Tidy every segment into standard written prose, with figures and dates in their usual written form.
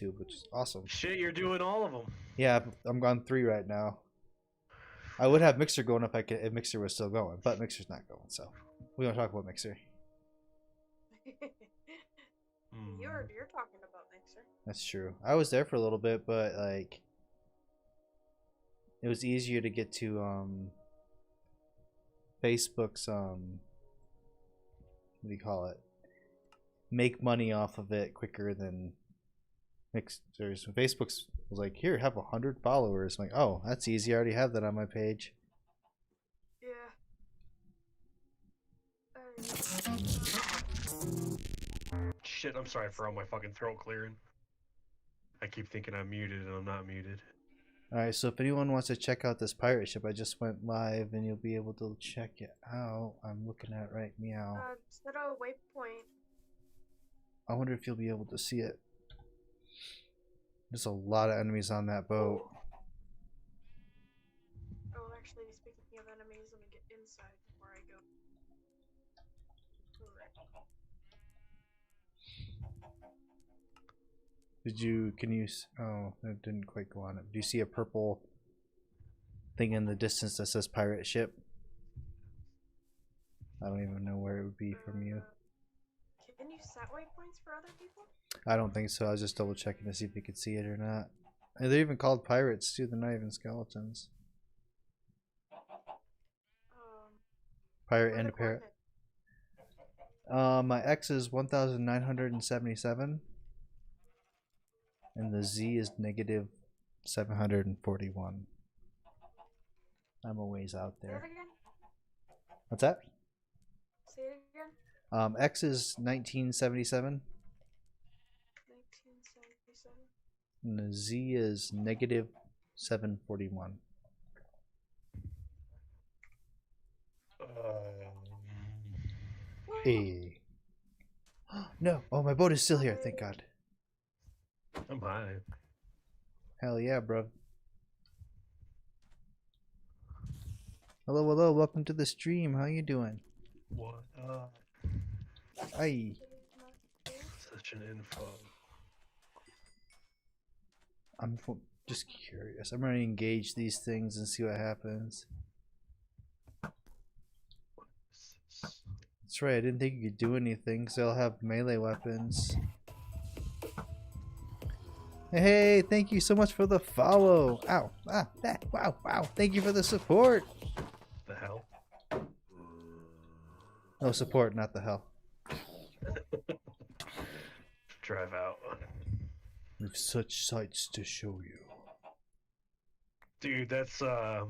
YouTube, which is awesome. Shit, you're doing all of them. Yeah, I'm on 3 right now. I would have Mixer going if Mixer was still going, but Mixer's not going, so we don't talk about Mixer. You're talking about Mixer. That's true. I was there for a little bit, but like it was easier to get to Facebook's what do you call it? Make money off of it quicker than Mixers. Facebook's was like, here, have 100 followers. I'm like, oh, that's easy. I already have that on my page. Yeah. Shit, I'm sorry for all my fucking throat clearing. I keep thinking I'm muted and I'm not muted. Alright, so if anyone wants to check out this pirate ship, I just went live and you'll be able to check it out. I'm looking at it right meow. Set a waypoint. I wonder if you'll be able to see it. There's a lot of enemies on that boat. Oh, actually, speaking of enemies, let me get inside before I go. Oh, it didn't quite go on it. Do you see a purple thing in the distance that says pirate ship? I don't even know where it would be from you. Can you set waypoints for other people? I don't think so. I was just double checking to see if you could see it or not. And they're even called pirates too. They're not even skeletons. Pirate and a parrot. My X is 1977. And the Z is negative 741. I'm a ways out there. Say it again? What's that? Say it again? X is 1977. 1977. And the Z is negative 741. Hey. No. Oh, my boat is still here. Thank God. I'm high. Hell yeah, bro. Hello, hello. Welcome to the stream. How you doing? What up? Hi. Such an info. I'm just curious. I'm gonna engage these things and see what happens. That's right. I didn't think you could do anything because they'll have melee weapons. Hey, thank you so much for the follow. Ow. Ah, that. Wow, wow. Thank you for the support. The hell? No support, not the hell. Drive out. We've such sights to show you. Dude, that's I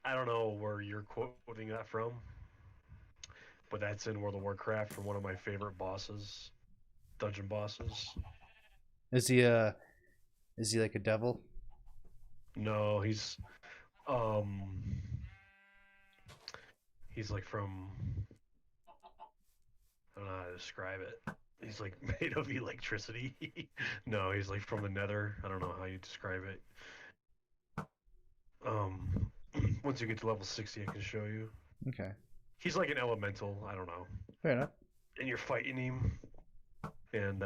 don't know where you're quoting that from, but that's in World of Warcraft from one of my favorite bosses, dungeon bosses. Is he like a devil? No, he's like from, I don't know how to describe it. He's like made of electricity. No, he's like from the nether. I don't know how you describe it. Once you get to level 60, I can show you. Okay. He's like an elemental. I don't know. Fair enough. And you're fighting him, and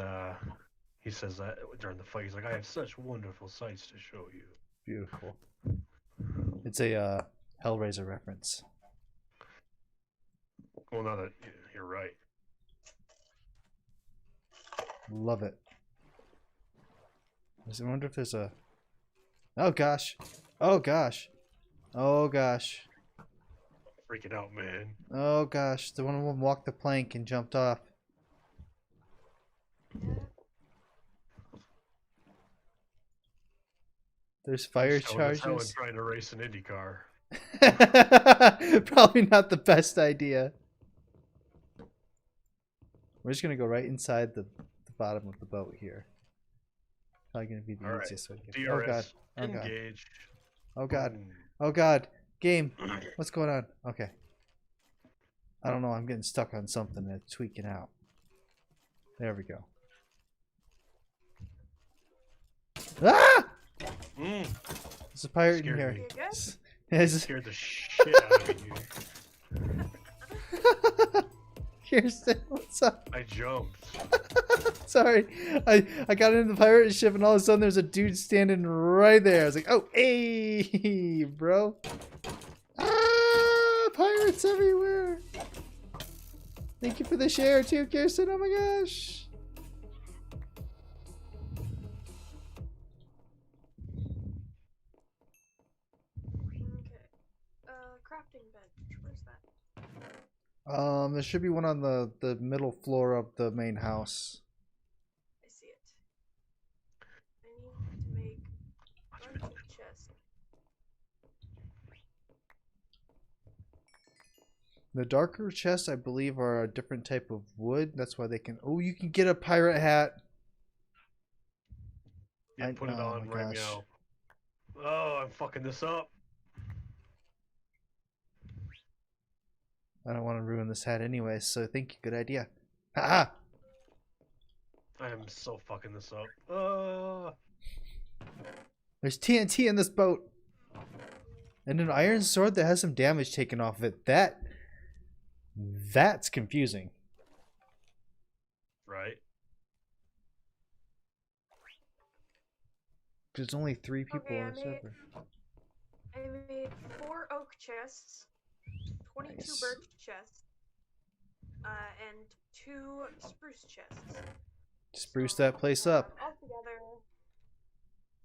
he says that during the fight. He's like, "I have such wonderful sights to show you." Beautiful. It's a Hellraiser reference. Well, now that you're right. Love it. I wonder if there's a... Oh gosh. Oh gosh. Oh gosh. Freaking out, man. Oh gosh. The one of them walked the plank and jumped off. There's fire charges. That's how I'm trying to race an Indy car. Probably not the best idea. We're just gonna go right inside the bottom of the boat here. Probably gonna be the easiest way. DRS, oh god! Oh engage. god! Oh god! Oh god! Game, what's going on? Okay. I don't know. I'm getting stuck on something that's tweaking out. There we go. Ah! There's a pirate in here. Scared the shit out of you. Kirsten, what's up? I jumped. Sorry. I got into the pirate ship and all of a sudden there's a dude standing right there. I was like, oh, hey, bro. Ah, pirates everywhere. Thank you for the share too, Kirsten. Oh my gosh. Okay. Crafting bench. Where's that? There should be one on the middle floor of the main house. I see it. I need to make a bunch of chests. The darker chests, I believe, are a different type of wood. That's why they can. Oh, you can get a pirate hat. Yeah, put it oh on my right gosh. now. Oh, I'm fucking this up. I don't want to ruin this hat anyway, so thank you. Good idea. Haha. I am so fucking this up. There's TNT in this boat. And an iron sword that has some damage taken off of it. That's confusing. Right. There's only 3 people Okay, on the server. I made 4 oak chests, 22 Nice. birch chests, and 2 spruce chests. Spruce So, that place up. Altogether,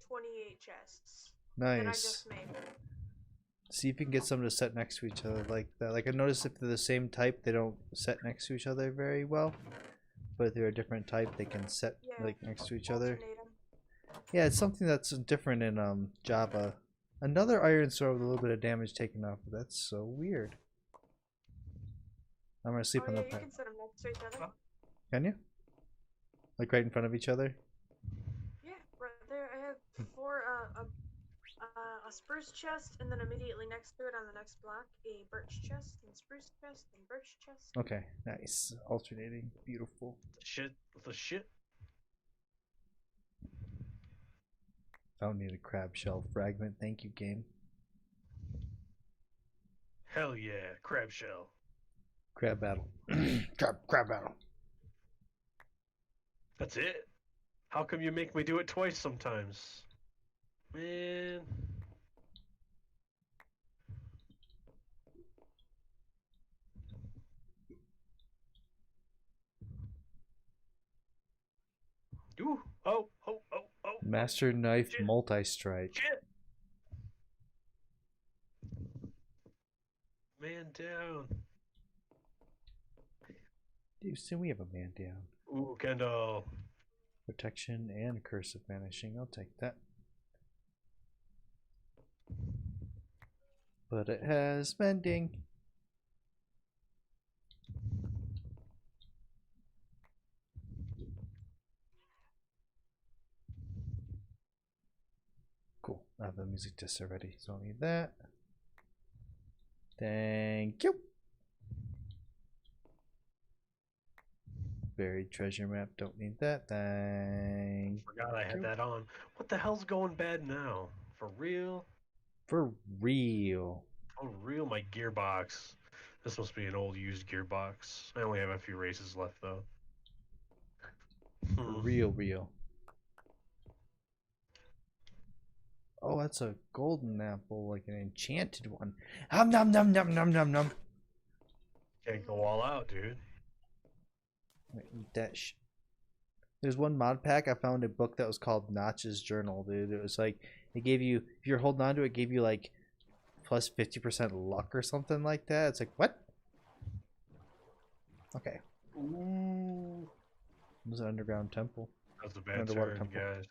28 chests. That I Nice. just made. See if you can get some to set next to each other like that. Like I noticed if they're the same type, they don't set next to each other very well. But if they're a different type, they can set Yeah, like next to each other. alternate 'em. Yeah, it's something that's different in Java. Another iron sword with a little bit of damage taken off. That's so weird. I'm gonna sleep Oh on yeah, the you bed. can set them next to each other. Can you? Like right in front of each other? Yeah, right there. I have 4 a spruce chest, and then immediately next to it on the next block, a birch chest, and spruce chest, and birch chest. Okay, nice. Alternating. Beautiful. Shit. What the shit? I don't need a crab shell fragment. Thank you, game. Hell yeah, crab shell. Crab battle. crab battle. That's it? How come you make me do it twice sometimes? Man. Ooh. Oh. Master knife Shit. multi-strike. Shit. Man down. Dude, soon we have a man down. Ooh, Kendall. Protection and curse of vanishing. I'll take that. But it has mending. Cool. I have the music disc already, so I'll need that. Thank you. Buried treasure map. Don't need that. Thank Forgot I had you. that on. What the hell's going bad now? For real? For real. For real, my gearbox. This must be an old used gearbox. I only have a few races left though. For real. Oh, that's a golden apple, like an enchanted one. Nom nom nom nom nom nom. Can't go all out, dude. Eat that There's one mod pack. I found a book that was called Notch's Journal, dude. It was like, it gave you, if you're holding on to it, it gave you like plus 50% luck or something like that. It's like, what? Okay. Ooh. It was an underground temple. That's a bad Underwater turn, temple. guys.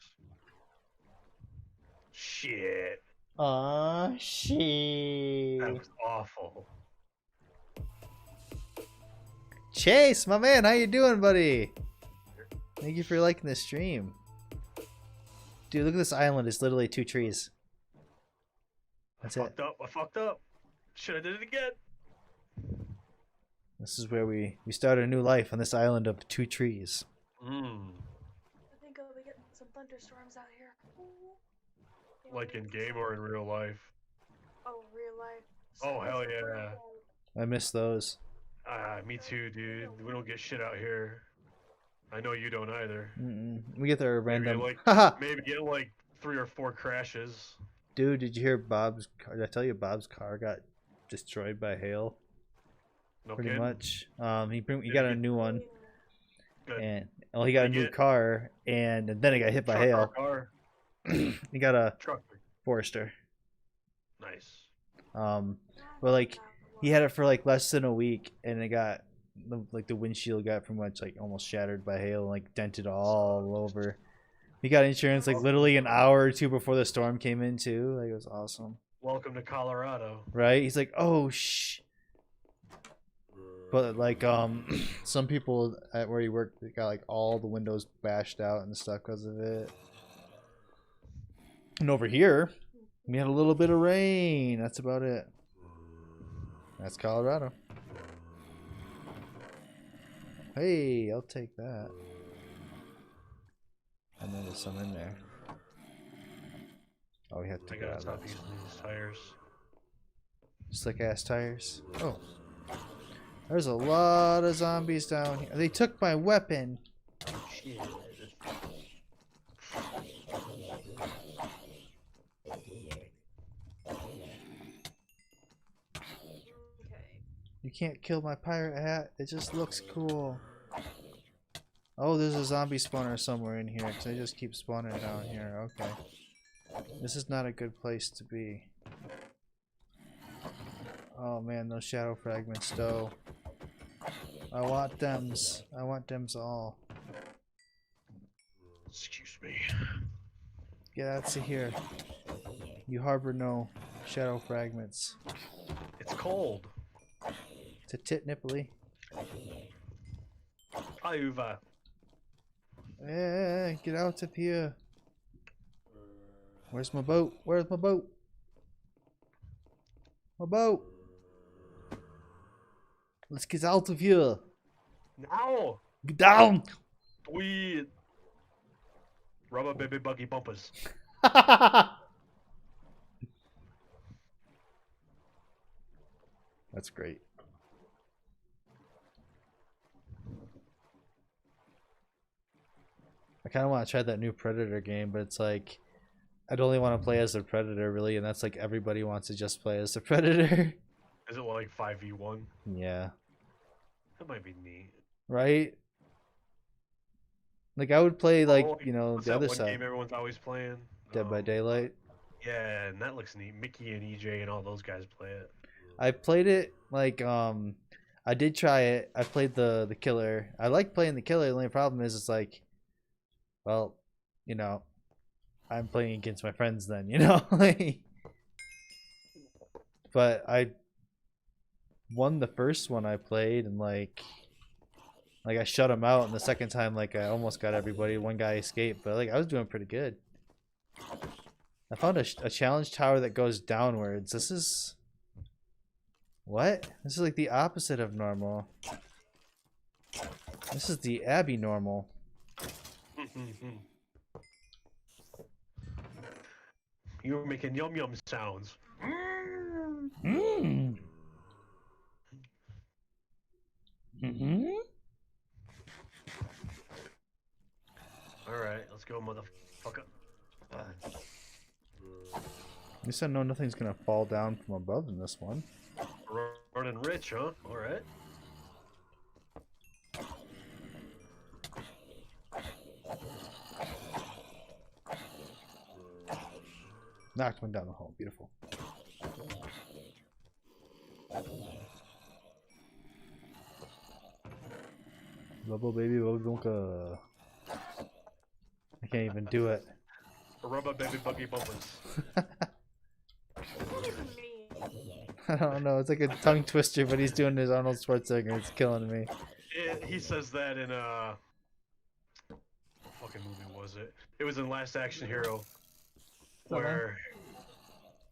Shit. Aw, shit. That was awful. Chase, my man, how you doing, buddy? Thank you for liking the stream. Dude, look at this island. It's literally 2 trees. That's it. I fucked up. Should have did it again. This is where we start a new life on this island of 2 trees. Mmm. I think I'll be getting some thunderstorms out here. Can't Like in wait. game or in real life? Oh, real life. Oh, hell Sundays are yeah. real I miss those. Me too, dude. We don't get shit out here. I know you don't either. We get there Maybe random. like Haha. maybe get like 3 or 4 crashes. Dude, did you hear Bob's car? Did I tell you Bob's car got destroyed by hail? No Pretty kidding. much. He Did got he a get- new one, Good. and he got a Did he new get- car, and then it got hit by Truck or hail. car. He got a Truck. Forester. Nice. But like he had it for like less than a week, and it got the windshield got pretty much like almost shattered by hail, and like dented all over. He got insurance like literally an hour or two before the storm came in too. Like it was awesome. Welcome to Colorado. Right? He's like, oh shh. But like some people at where he worked, they got like all the windows bashed out and stuff because of it. And over here, we had a little bit of rain. That's about it. That's Colorado. Hey, I'll take that. And then there's some in there. Oh, we have to I get out gotta of stop that. using these tires. Slick ass tires. Oh. There's a lot of zombies down here. They took my weapon. Shit. Okay. You can't kill my pirate hat. It just looks cool. Oh, there's a zombie spawner somewhere in here because they just keep spawning down here. Okay. This is not a good place to be. Oh man, those shadow fragments though. I want thems. I want thems all. Excuse me. Get out of here. You harbor no shadow fragments. It's cold. It's a tit nipply. Ayuva. Eh, get out of here. Where's my boat? Where's my boat? My boat. Let's get out of here. Now. Get down. We. Rubber baby buggy bumpers. That's great. I kind of want to try that new Predator game, but it's like I'd only want to play as the Predator really, and that's like everybody wants to just play as the Predator. Is it like 5v1? Yeah. That might be neat. Right? Like I would play like, Oh, you know, What's the that other one side, game everyone's always playing? Dead by Daylight. Yeah, and that looks neat. Mickey and EJ and all those guys play it. I played it like I did try it. I played the killer. I like playing the killer. The only problem is it's like, well, you know, I'm playing against my friends then, you know. But I won the first one I played, and like I shut him out, and the second time like I almost got everybody. One guy escaped, but like I was doing pretty good. I found a challenge tower that goes downwards. This is what? This is like the opposite of normal. This is the Abby normal. You were making yum yum sounds. Mm. Mm-hmm. Alright, let's go, motherfucker. At least I know nothing's gonna fall down from above in this one. Running rich, huh? Alright. Knocked one down the hole. Beautiful. Bubble baby, bubble donka. I can't even do it. Rubber baby buggy bumpers. What does it mean? I don't know. It's like a tongue twister, but he's doing his Arnold Schwarzenegger. It's killing me. He says that in what fucking movie was it? It was in Last Action Hero, where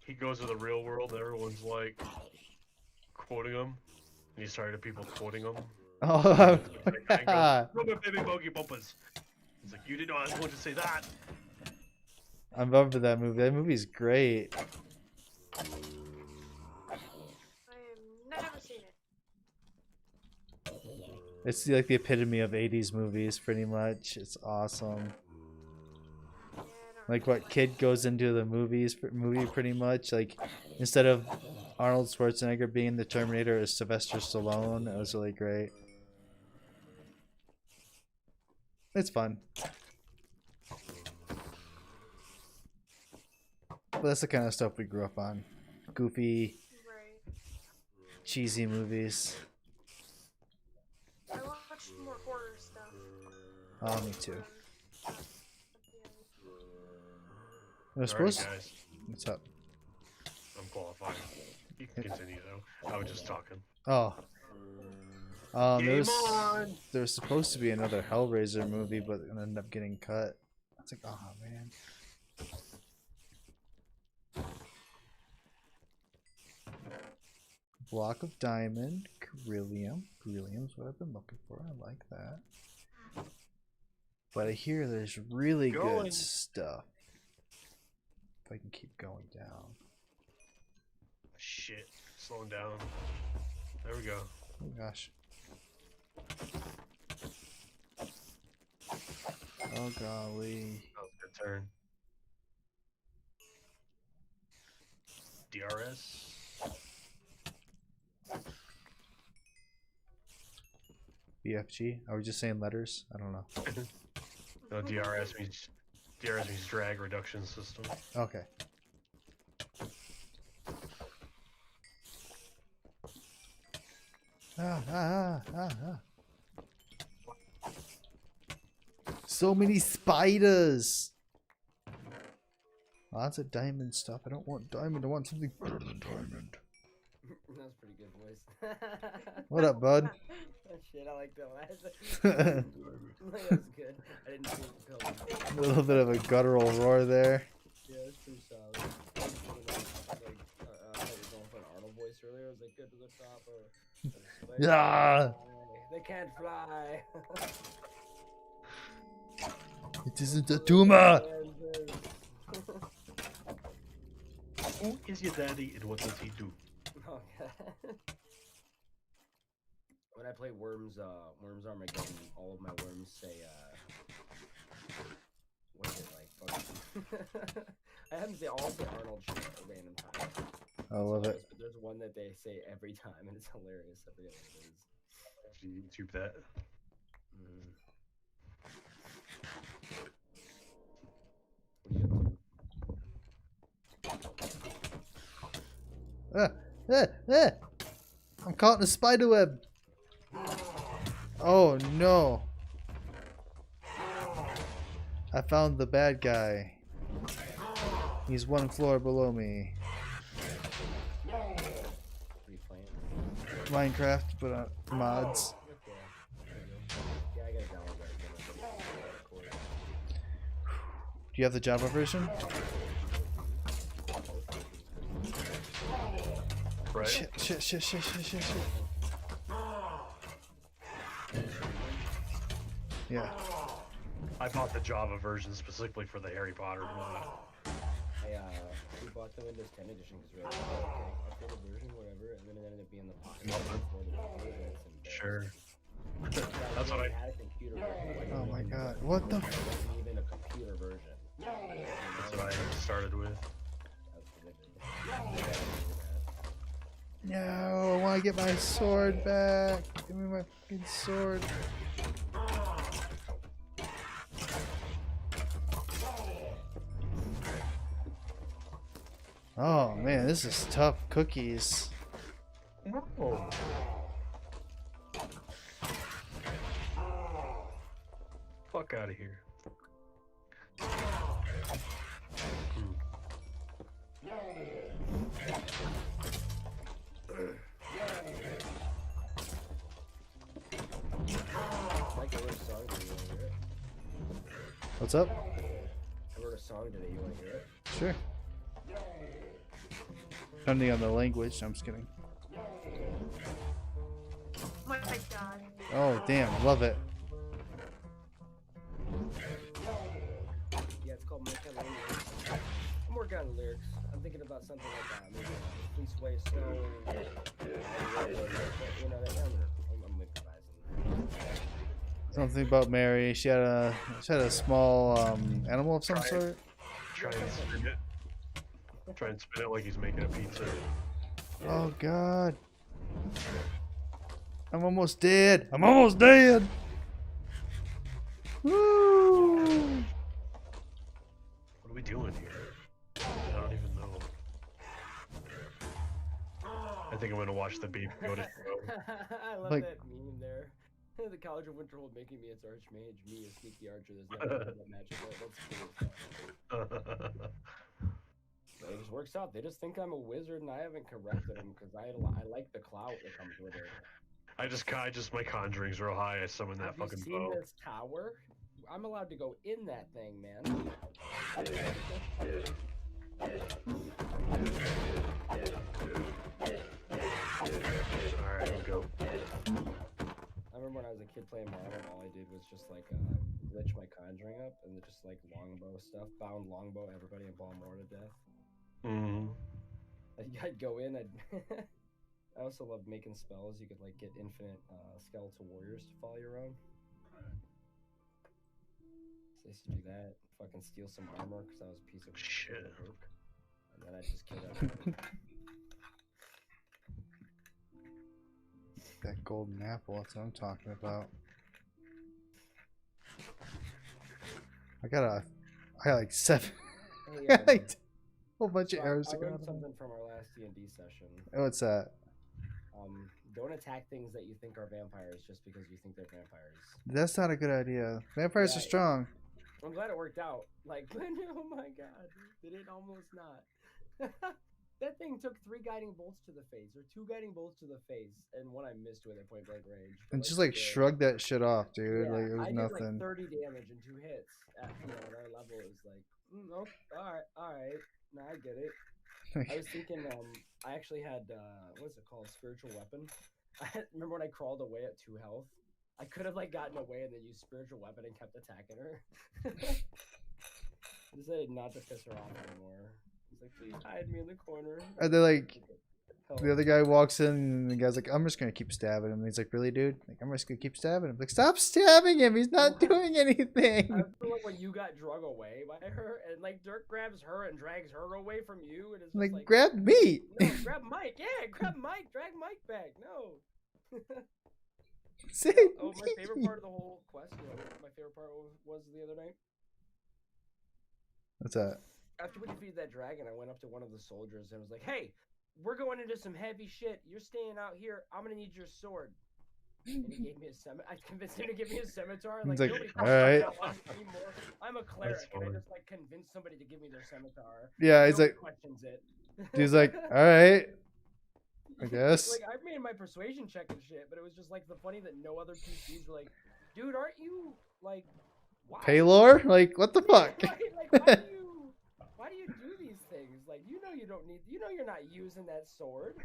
he goes to the real world and everyone's like quoting him, and he's tired of people quoting him. Oh, Rubber baby buggy bumpers. It's like, you didn't know I was going to say that. I remember that movie. That movie's great. I have never seen it. It's like the epitome of 80s movies, pretty much. It's awesome. Yeah, I don't Like really what kid goes into the movie pretty much. Like instead of Arnold Schwarzenegger being the Terminator, it's Sylvester Stallone. It was really great. It's fun. But that's the kind of stuff we grew up on. Goofy, Right. cheesy movies. I watched more horror stuff. Oh, me too. At the We're Alright, supposed. guys. What's up? I'm qualified. You can continue though. I was just talking. Oh. Game on! There was supposed to be another Hellraiser movie, but it ended up getting cut. I was like, oh man. Block of diamond, Carillium. Carillium's what I've been looking for. I like that. But I hear there's really Going. good stuff. If I can keep going down. Shit. Slowing down. There we go. Oh gosh. Oh golly. That was a good turn. DRS? BFG? Are we just saying letters? I don't know. No, DRS means drag reduction system. Okay. So many spiders. Lots of diamond stuff. I don't want diamond. I want something better than diamond. That was pretty good voice. What up, bud? Shit, I like that one. That was good. I didn't see it A until little bit of a guttural roar there. yeah, it's pretty solid. I thought you were going for an Arnold voice earlier. I was like, good to the top. Yeah. They can't fly. It isn't a tumor. Who is your daddy and what does he do? Oh, God. When I play Worms Armageddon, all of my worms say, what is it like? Fucking... I haven't say all say Arnold shit at random times. I love it. But there's one that they say every time, and it's hilarious. I forget what it is. Actually, YouTube that. What are you up to? I'm caught in a spider web. Oh no. I found the bad guy. He's one floor below me. What are you playing? Minecraft, but mods. Okay. Yeah, I gotta download that again. Do you have the Java version? Right? Shit. Yeah. I bought the Java version specifically for the Harry Potter mod. We bought the Windows 10 edition because we were like, okay, upgrade the version, whatever, and then it ended up being the pocket. Sure. That's what I. had a computer version. Oh my god. What the? It wasn't even a computer version. That's what I started with. That's what they did. No, I want to get my sword back. Give me my fucking sword. Oh man, this is tough cookies. Oh. Fuck out of here. Mike, I wrote a song today. You wanna hear it? What's up? I wrote a song today. You wanna hear it? Sure. Depending on the language, I'm just kidding. Oh my god. Oh damn, love it. Yeah, it's called Make That Language. I'm working on the lyrics. I'm thinking about something like maybe Fleece Way Stone. You know, I'm improvising. Something about Mary. She had a small animal of some Try it. sort. Try and spin it. Try and spin it like he's making a pizza. Oh God. I'm almost dead. I'm almost dead. Woo! What are we doing here? I don't even know. I think I'm gonna watch the baby Yoda show. I love Like- that meme there. The College of Winterhold making me its archmage, me a sneaky archer. There's never been that magic. That's cool. It just works out. They just think I'm a wizard, and I haven't corrected them because I like the clout that comes with it. I just my conjuring's real high. I summon that Have fucking you seen bow. this tower? I'm allowed to go in that thing, man. Alright, go. I remember when I was a kid playing Marvel, all I did was just like glitch my conjuring up and then just like longbow stuff, bound longbow everybody in Balmore to death. Mm. I'd go in. I also loved making spells. You could like get infinite skeletal warriors to follow you around. So I used to do that. Fucking steal some armor because I was a piece of Shit. work. And then I just kill everybody. That golden apple. That's what I'm talking about. I got like 7. Hey, like a whole bunch of so arrows I to go. learned something from our last D&D session. What's that? Don't attack things that you think are vampires just because you think they're vampires. That's not a good idea. Vampires are Yeah. strong. I'm glad it worked out. Like, oh my god, did it almost not? That thing took 3 guiding bolts to the face, or 2 guiding bolts to the face, and one I missed with at point blank range. And just like still. shrug that shit off, dude. Yeah, Like it was I did nothing. like 30 damage in 2 hits. At our level, it was like, oh, all right, now I get it. I was thinking, I actually had, what's it called, spiritual weapon. Remember when I crawled away at 2 health? I could have like gotten away and then used spiritual weapon and kept attacking her. I decided not to piss her off anymore. He's like, please hide me in the corner. And then like Help. the other guy walks in and the guy's like, I'm just gonna keep stabbing him. And he's like, really, dude? Like, I'm just gonna keep stabbing him. Like, stop stabbing him. He's not doing I anything. feel like when you got drug away by her, and like Dirk grabs her and drags her away from you, and it's just Like, grab me. no, grab Mike. Yeah, grab Mike. Drag Mike back. No. Say Oh, my favorite me. part of the whole quest, you know, my favorite part was the other night. What's that? After we defeated that dragon, I went up to one of the soldiers and was like, hey, we're going into some heavy shit. You're staying out here. I'm going to need your sword. And he gave me a scimitar. I convinced him to give me a scimitar. He's Like, like, nobody "Alright." fucking wants me anymore. I'm a cleric, and I funny. just like convince somebody to give me their scimitar. Yeah, he's Nobody like, questions it. he's like, all right, I guess. Like, I made my persuasion check and shit, but it was just like the funny that no other PCs were like, dude, aren't you like, why? Paylor? Like, what the fuck? Right? Like, why do you do these things? Like, you know, you're not using that sword.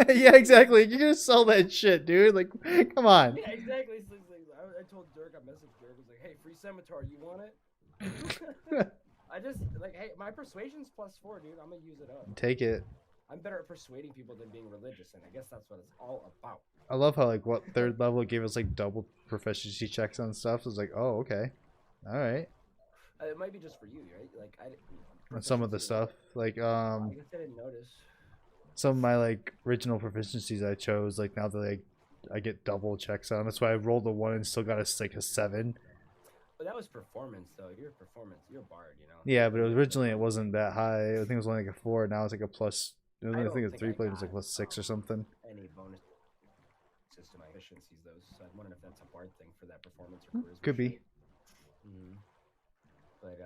Yeah, exactly. You're gonna sell that shit, dude. Like, come on. Yeah, exactly. So, I told Dirk, I messaged Dirk, I was like, hey, free scimitar, you want it? I just, like, hey, my persuasion's +4, dude. I'm gonna use it up. Take it. I'm better at persuading people than being religious, and I guess that's what it's all about. I love how like what 3rd level gave us like double proficiency checks on stuff. It was like, oh, okay, all right. It might be just for you, right? Like, On some of the stuff, like I guess I didn't notice. some of my like original proficiencies I chose, like now that like I get double checks on. That's why I rolled a 1 and still got a 7. But that was performance, though. You're a bard, you know. Yeah, but originally it wasn't that high. I think it was only like a 4. Now it's like a plus. I I think don't the think 3 I plate was like got, +6 or something. Any bonus to my efficiencies, though. So I'm wondering if that's a bard thing for that performance or charisma. Could be. Mm-hmm. But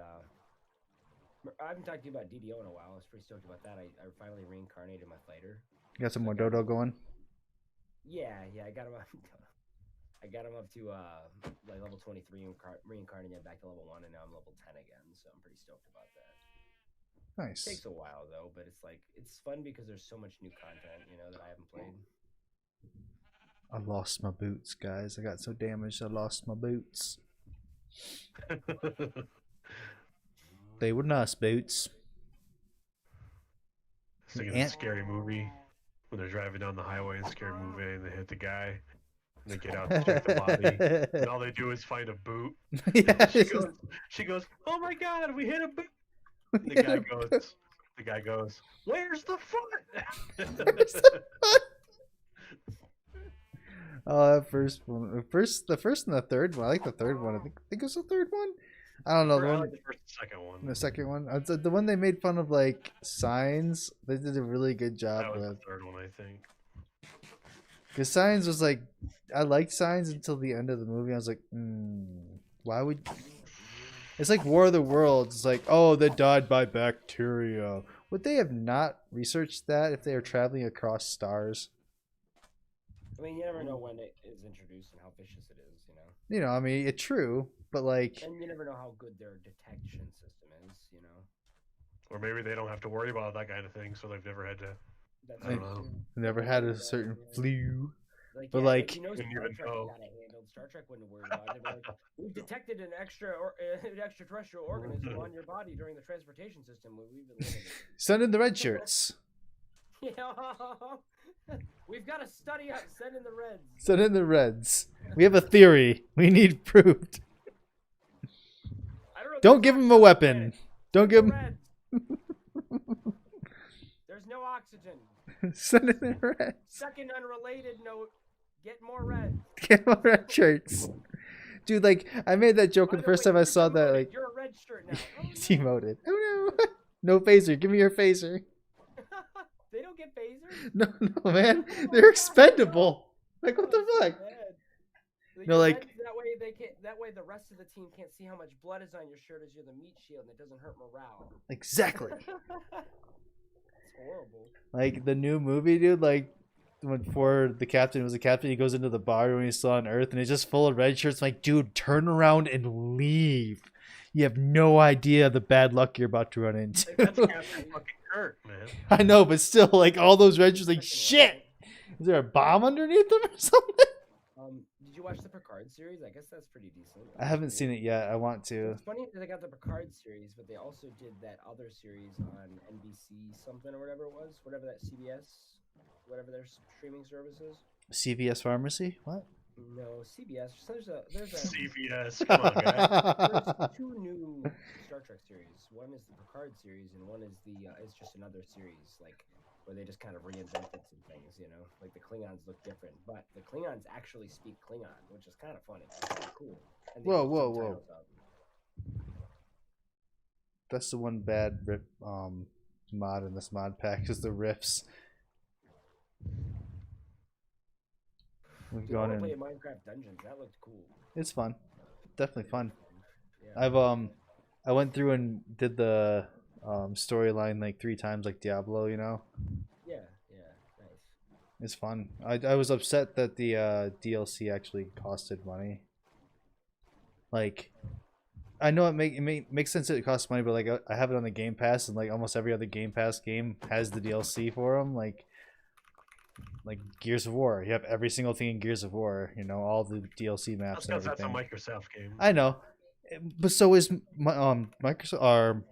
I haven't talked to you about DDO in a while. I was pretty stoked about that. I finally reincarnated my fighter. You got some more dodo going. Yeah, I got him up. I got him up to like level 23, reincarnated back to level 1, and now I'm level 10 again. So I'm pretty stoked about that. Nice. Takes a while though, but it's like it's fun because there's so much new content, you know, that I haven't played. I lost my boots, guys. I got so damaged I lost my boots. They were nice boots. Thinking of a scary movie when they're driving down the highway in scary movie and they hit the guy And they get out to check the body. And all they do is find a boot. Yeah, She it's goes, just- she goes, "Oh my God, we hit a boot!" And we hit a the guy goes, "Where's the foot?" Where's the Oh, that first one, the first and the third one. I like the third one. I think it was the third one. I don't know the I one, like the first and second one. the second one. The one they made fun of like signs. They did a really good job That was the with. third one, I think. Because signs was like, I liked signs until the end of the movie. I was like, why would? It's like War of the Worlds. It's like, oh, they died by bacteria. Would they have not researched that if they are traveling across stars? I mean, you never know when it is introduced and how vicious it is, you know. You know, I mean, it's true, but like, And you never know how good their detection system is, you know. Or maybe they don't have to worry about that kind of thing, so they've never had to. That's I don't know. never had a certain flu. But, yeah, like- you know, Couldn't Star even Trek know. got it handled. Star Trek wouldn't worry about it. They'd be like, we've detected an extraterrestrial organism on your body during the transportation system where we've been living. Send in the red shirts. Yeah. We've got to study out. Send in the Reds. Send in the reds. We have a theory. We need proved. I don't know. Don't give him a weapon. Don't give him. Reds. There's no oxygen. Send in the reds. Second unrelated note, get more red. Get more red shirts. Dude, like, I made that joke By the the first way, time I you're saw that, demoted. like, You're a red shirt now. Oh, no. demoted. Oh no. No phaser. Give me your phaser. They don't get phasers. No, man. They're expendable. Like, what the Oh, fuck? so bad. No, You're like- red, that way they can't. That way the rest of the team can't see how much blood is on your shirt as you're the meat shield, and it doesn't hurt morale. Exactly. It's horrible. Like, the new movie, dude, like, when before the captain was a captain, he goes into the bar when he's still on Earth, and it's just full of red shirts. I'm like, dude, turn around and leave. You have no idea the bad luck you're about to run into. That's Captain fucking Kirk, man. I know, but still, like, all those red shirts, like, Freaking shit. right. Is there a bomb underneath them or something? Did you watch the Picard series? I guess that's pretty decent. I haven't seen it yet. I want to. It's funny that they got the Picard series, but they also did that other series on NBC something or whatever it was, whatever that CBS, whatever their streaming service is. CVS Pharmacy? What? No, CBS. There's a CVS, come on, guys. there's two new Star Trek series. One is the Picard series, and one is the it's just another series, like where they just kind of reinvented some things, you know. Like the Klingons look different, but the Klingons actually speak Klingon, which is kind of funny. It's kind of cool. And they Whoa, put whoa, whoa. subtitles up. That's the one bad rip mod in this mod pack is the riffs. We've Dude, I gone want to in. play Minecraft Dungeons. That looked cool. It's fun. Definitely fun. Yeah. I went through and did the storyline like 3 times like Diablo, you know. Yeah, nice. It's fun. I was upset that the DLC actually costed money. Like, I know it makes sense that it costs money, but like I have it on the Game Pass, and like almost every other Game Pass game has the DLC for them. Like Gears of War, you have every single thing in Gears of War. You know, all the DLC maps That's and because that's a everything. Microsoft game. I know, but so is Microsoft or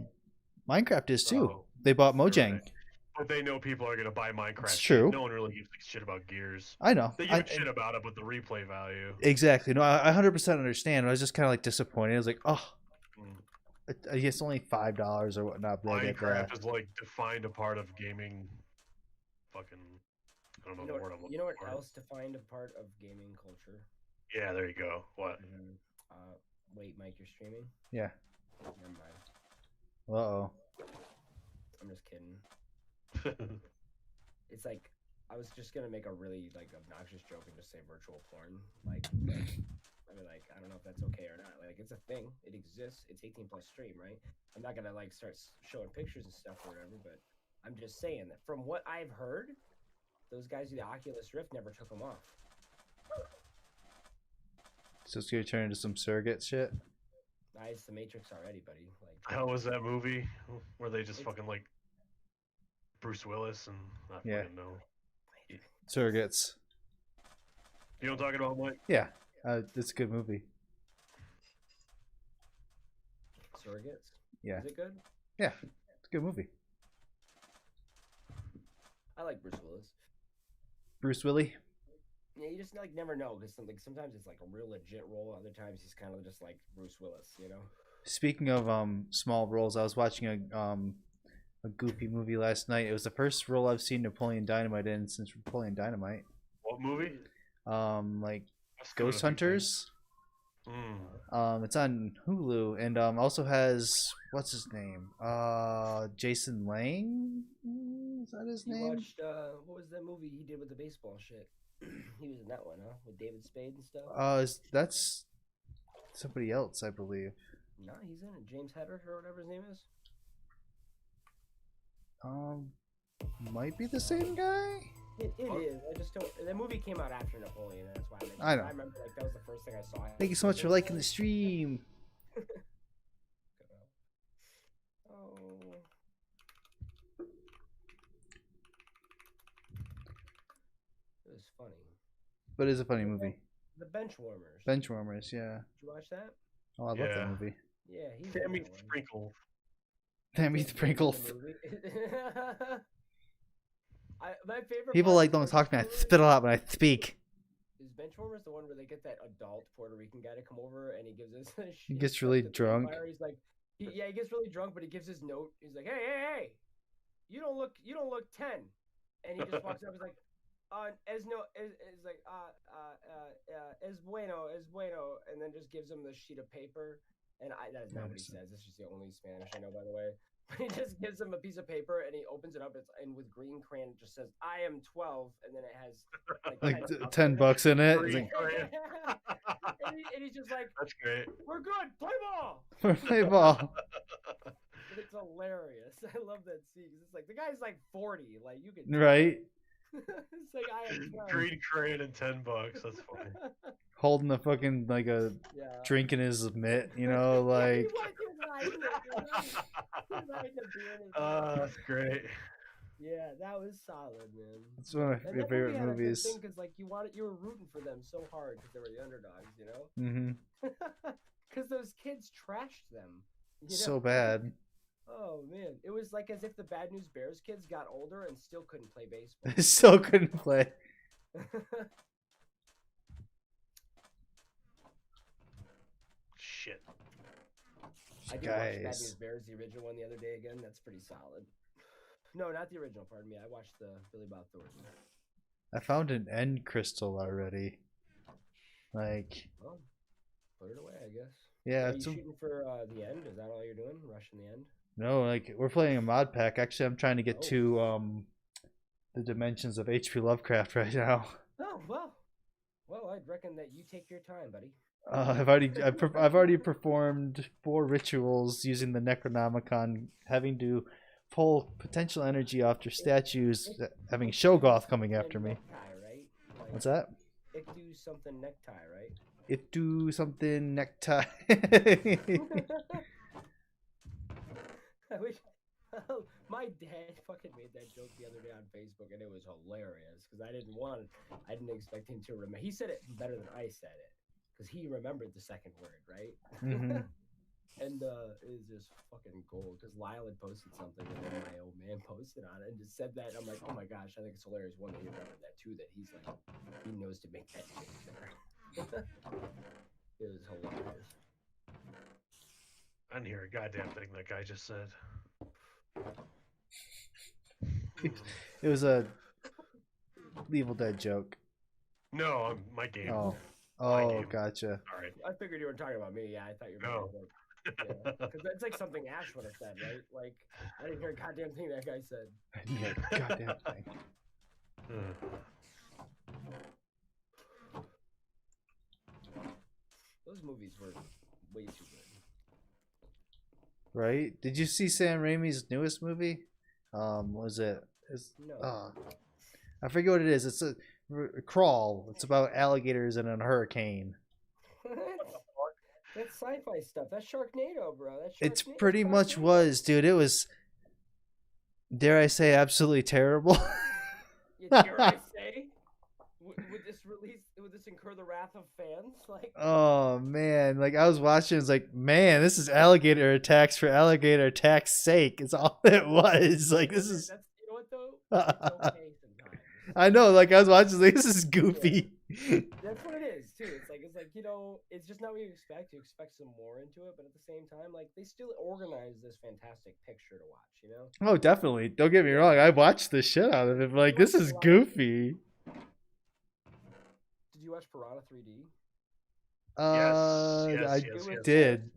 Minecraft is too. Oh, They bought Mojang. right. But they know people are gonna buy Minecraft. It's true. No one really gives a shit about Gears. I know. They give a shit about it, but the replay value. Exactly. No, I 100% understand. I was just kind of like disappointed. I was like, oh, Mm. I guess only $5 or whatnot. But I get that. Minecraft is like defined a part of gaming. Fucking, I don't know the word I'm looking You know what for. else defined a part of gaming culture? Yeah, there you go. What? Wait, Mike, you're streaming? Yeah. Never mind. Uh oh. I'm just kidding. It's like I was just gonna make a really like obnoxious joke and just say virtual porn. Like I mean, like I don't know if that's okay or not. Like it's a thing. It exists. It's 18 plus stream, right? I'm not gonna like start showing pictures and stuff or whatever, but I'm just saying that from what I've heard, those guys with the Oculus Rift never took them off. So it's gonna turn into some surrogate shit. Nah, it's the Matrix already, buddy. Like How was that movie where they just fucking like Bruce Willis and I Yeah. fucking know. Surrogates. You know what I'm talking about, Mike? Yeah. It's a good movie. Surrogates. Yeah. Is it good? Yeah. It's a good movie. I like Bruce Willis. Bruce Willie. Yeah, you just like never know because sometimes it's like a real legit role. Other times he's kind of just like Bruce Willis, you know. Speaking of small roles, I was watching a goofy movie last night. It was the first role I've seen Napoleon Dynamite in since Napoleon Dynamite. What movie? Like That's coming Ghost up, I think. Hunters. It's on Hulu, and also has what's his name? Jason Lang. Is that his You name? watched what was that movie he did with the baseball shit? He was in that one, huh? With David Spade and stuff. That's somebody else, I believe. No, he's in it. James Hedder or whatever his name is. Might be the same guy. It is. I just don't. That movie came out after Napoleon, and that's why I mentioned I it. know. I remember like that was the first thing I saw. Thank you so much for liking the stream. Oh. It was funny. But it's a funny movie. The Benchwarmers. Benchwarmers, yeah. Did you watch that? Oh, I love Yeah. that movie. Yeah, he's in Sammy that one. Sprinkle. Tammy He's in Sprinkle. the movie. My favorite. People part like of don't talk to me. I Benchwarmers spit a lot when I speak. Is Benchwarmers the one where they get that adult Puerto Rican guy to come over and he gives us a He gets really drunk. He's like, he gets really drunk, but he gives his note. He's like, hey, you don't look 10, and he just walks up. He's like, es bueno, and then just gives him the sheet of paper. And that is not what he says. This is the only Spanish I know, by the way. He just gives him a piece of paper and he opens it up. And with green crayon, it just says, "I am 12," and then it has Like $10 $10 in it. It's Green like, crayon. and he's just like, That's great. "We're good, play ball." play ball. And it's hilarious. I love that scene. 'Cause it's like the guy's like 40. Like you could Right? It's like I am 12. Green crayon and $10. That's funny. Holding the fucking like a Yeah. drink in his mitt, you know, like He was riding it, you're right. He was riding a beer in his That's great. Yeah, that was solid, man. it's one of my And that favorite movie had a good movies. thing because like you were rooting for them so hard because they were the underdogs, you know. Mm-hmm. Because those kids trashed them. You know? So bad. Oh man, it was like as if the Bad News Bears kids got older and still couldn't play baseball. Still couldn't play. Shit. I did watch Bad Guys. News Bears, the original one, the other day again. That's pretty solid. No, not the original. Pardon me. I watched the Billy Bob Thornton. I found an end crystal already. Like, Well, put it away, I guess. yeah, Are you it's shooting for the end? Is that all you're doing? Rushing the end? no, like we're playing a mod pack. Actually, I'm trying to get Oh. to the dimensions of H.P. Lovecraft right now. Oh well. Well, I'd reckon that you take your time, buddy. I've already performed 4 rituals using the Necronomicon, having to pull potential energy off their statues, having Shogoth coming after me. Necktie, right? Like, What's that? It do something necktie, right? It do something necktie. I wish. My dad fucking made that joke the other day on Facebook, and it was hilarious because I didn't expect him to remember. He said it better than I said it because he remembered the second word, right? Mhm. And it was just fucking gold because Lyle had posted something, and then my old man posted on it and just said that. And I'm like, oh my gosh, I think it's hilarious. One, that he remembered that too, that he's like, he knows to make that joke there. It was hilarious. I didn't hear a goddamn thing that guy just said. It was a Evil Dead joke. No, my game. Oh, My oh, game. gotcha. All right. I figured you were talking about me. Yeah, I thought you were. No. Because that's like something Ash would have said, right? Like, I didn't hear a goddamn thing that guy said. Yeah, goddamn thing. Those movies were way too good. Right? Did you see Sam Raimi's newest movie? Was it? No. I forget what it is. It's a Crawl. It's about alligators in a hurricane. That's sci-fi stuff. That's Sharknado, bro. That's It's Sharknado. pretty much was, dude. It was, dare I say, absolutely terrible. Yeah, dare I say? Would this incur the wrath of fans? Like, Oh man, like I was watching, it's like, man, this is alligator attacks for alligator attacks' sake. It's all it was. Like this is. that's, you know what though? It's okay sometimes. I know, like I was watching, like this is goofy. That's what it is too. It's like you know, it's just not what you expect. You expect some more into it, but at the same time, like they still organize this fantastic picture to watch. You know. Oh, definitely. Don't get me wrong. I watched the shit out of it. But like, this is goofy. Did you watch Piranha 3D? I yes. did.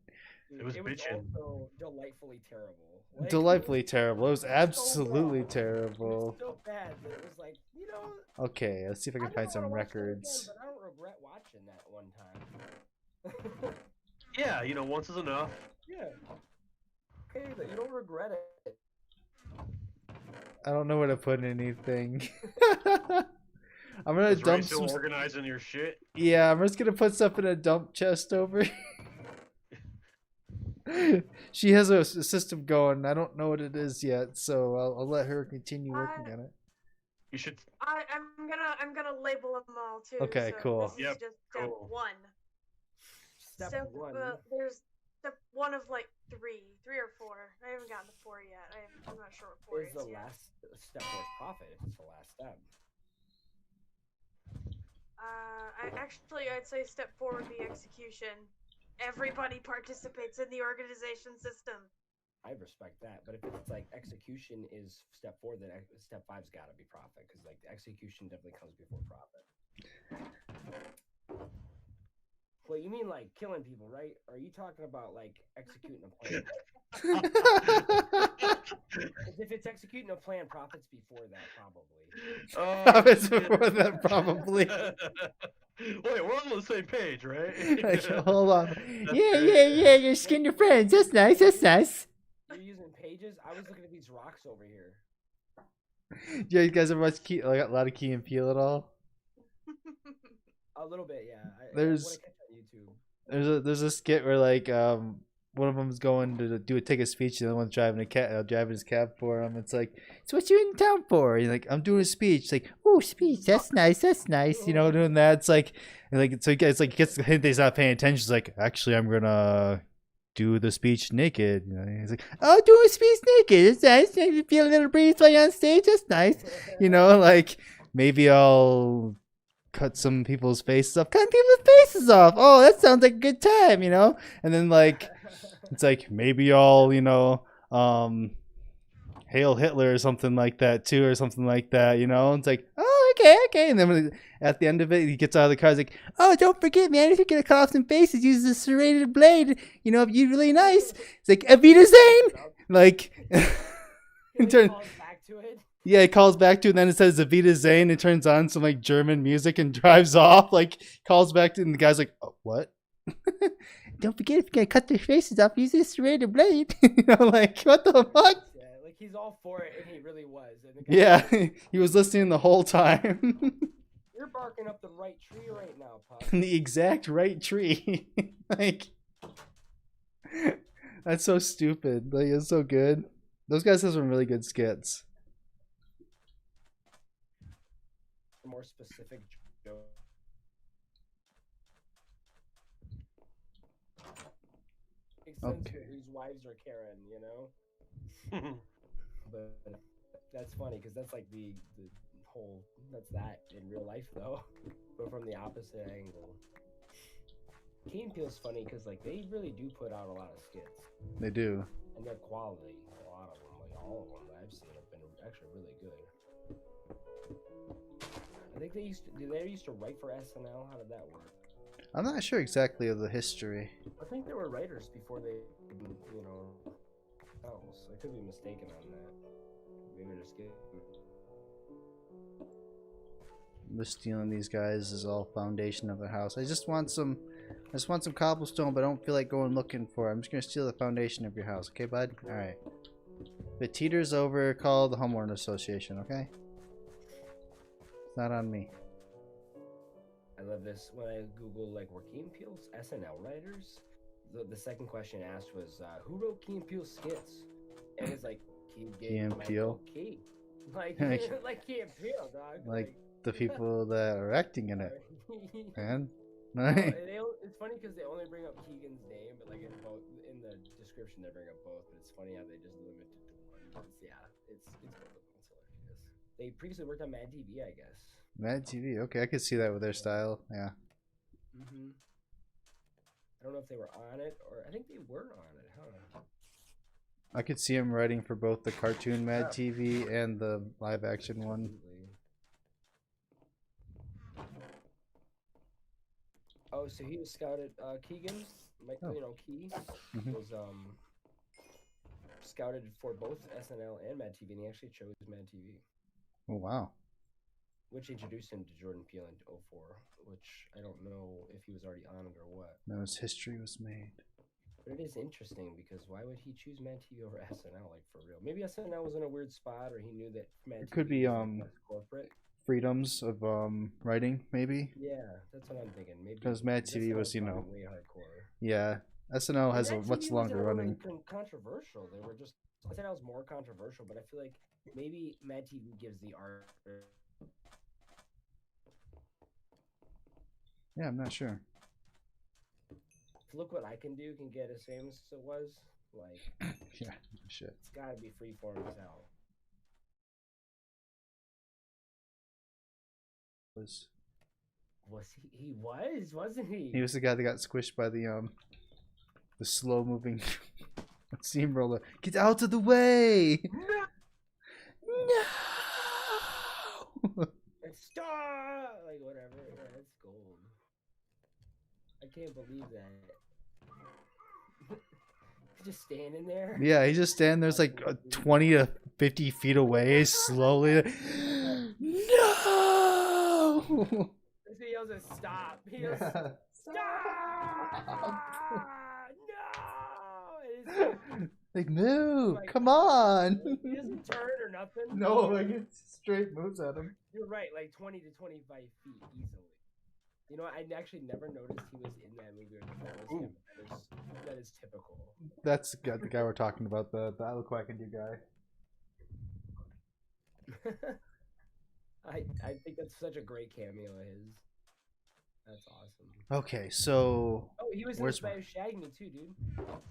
It was bitchin'. also delightfully terrible. Like, Delightfully terrible. It was so absolutely bad. It terrible. was so bad that it was like, you know. Okay, let's see if I can never find some wanna watch that again, records. but I don't regret watching that one time. Yeah, you know, once is enough. Yeah. Okay, but you don't regret it. I don't know where to put anything. I'm gonna Is Ray dump still some. organizing your shit? Yeah, I'm just gonna put stuff in a dump chest over. She has a system going. I don't know what it is yet, so I'll let her continue working on it. You should. I'm gonna label them all too. Okay, so cool. This is Yep, just step cool. 1. Step one. There's step 1 of like 3 or 4. I haven't gotten to 4 yet. I'm not sure what 4 Is is the yet. last step worth profit if it's the last step? I'd say step 4 would be execution. Everybody participates in the organization system. I respect that, but if it's like execution is step 4, then step 5's got to be profit because like the execution definitely comes before profit. Well, you mean like killing people, right? Are you talking about like executing a plan? 'Cause if it's executing a plan, profits before that probably. Profits before that, probably. Wait, we're all on the same page, right? Like, hold on. Yeah. You skin your friends. That's nice. That's nice. You're using pages. I was looking at these rocks over here. Yeah, you guys ever watch like a lot of Key and Peele at all? A little bit, yeah. There's- what I catch on YouTube. There's a skit where like one of them's going to take a speech, and the other one's driving his cab for him. It's like, so what you in town for? He's like, I'm doing a speech. It's like, oh, speech, that's nice, you know, doing that. It's like, and like, so it's like, he gets the hint that he's not paying attention. It's like, actually, I'm gonna do the speech naked. You know, he's like, oh, doing a speech naked. It's nice. You feel a little breeze while you're on stage. That's nice. You know, like maybe I'll cut some people's faces off. Cutting people's faces off. Oh, that sounds like a good time, you know? And then like it's like maybe I'll, you know, hail Hitler or something like that too, or something like that, you know? It's like, oh, okay. And then at the end of it, he gets out of the car. He's like, oh, don't forget, man, if you're gonna cut off some faces, use a serrated blade. You know, you're really nice. It's like, Evita Zane. Like, in turn. Back to it. Yeah, it calls back to it, and then it says Evita Zane. It turns on some like German music and drives off. Like calls back to, and the guy's like, oh, "What? Don't forget, if you're gonna cut their faces off, use this serrated blade." You know, like what the fuck? Yeah, like he's all for it, and he really was. And the guy Yeah, he was listening the whole time. You're barking up the right tree right now, pup. The exact right tree. Like that's so stupid. Like it's so good. Those guys have some really good skits. More specific joke. Makes sense Okay. whose wives are Karen, you know. But that's funny because that's like the whole that in real life though, but from the opposite angle. Key and Peele's funny because like they really do put out a lot of skits They do. and they're quality. A lot of them, like all of them that I've seen, have been actually really good. I think they used to write for SNL. How did that work? I'm not sure exactly of the history. I think they were writers before they, you know, else. I could be mistaken on that. Maybe they're just Just stealing these guys is all foundation of the house. I just want some cobblestone, but I don't feel like going looking for it. I'm just gonna steal the foundation of your house, okay, bud? All right. If it teeters over, call the homeowner association, okay? It's not on me. I love this. When I Google like were Key and Peele's SNL writers, the second question asked was who wrote Key and Peele skits, and it's like Key and Peele. Key, like like Key and Peele, dog. Like the people that are acting in it, man. It's funny because they only bring up Keegan's name, but like in the description they bring up both. But it's funny how they just limit it to one. It's both of them. It's hilarious. They previously worked on Mad TV, I guess. Mad TV. Okay, I could see that with their style. Yeah. Mm-hmm. I don't know if they were on it, or I think they were on it, huh? I could see him writing for both the cartoon Mad TV and the live action one. Absolutely. Oh, so he was scouted. Keegan, Oh. you know, Key Mhm. was scouted for both SNL and Mad TV, and he actually chose Mad TV, Oh wow. which introduced him to Jordan Peele in '04. Which I don't know if he was already on it or what. No, his history was made. But it is interesting because why would he choose Mad TV over SNL? Like for real? Maybe SNL was in a weird spot, or he knew that Mad It TV could be, was less corporate. Freedoms of writing, maybe. Yeah, that's what I'm thinking. Maybe 'Cause Mad this TV one was, you probably know, way hardcore. Yeah, SNL has a Mad much TV longer was running. controversial. They were just SNL was more controversial, but I feel like maybe Mad TV gives the art. Yeah, I'm not sure. Look What I Can Do can get as famous as it was. Like Yeah, shit. it's gotta be freeform as hell. Was Was he? He was, wasn't he? he was the guy that got squished by the slow moving steamroller. Get out of the way! No! Stop! Like whatever. Yeah, that's gold. I can't believe that. Just standing there. Yeah, he's just standing there's like 20 to 50 feet away, slowly. No! He yells at stop. He yells, stop! No! Like, move! Like, Come on! He doesn't turn or nothing. No, like it's straight moves at him. You're right, like 20 to 25 feet easily. You know, I actually never noticed he was in that movie. Or that was him. That is typical. That's the guy we're talking about, the Look What I Can Do guy. I think that's such a great cameo of his. That's awesome. Okay, so Oh, he was in where's Spy Who Shagged Me too, dude.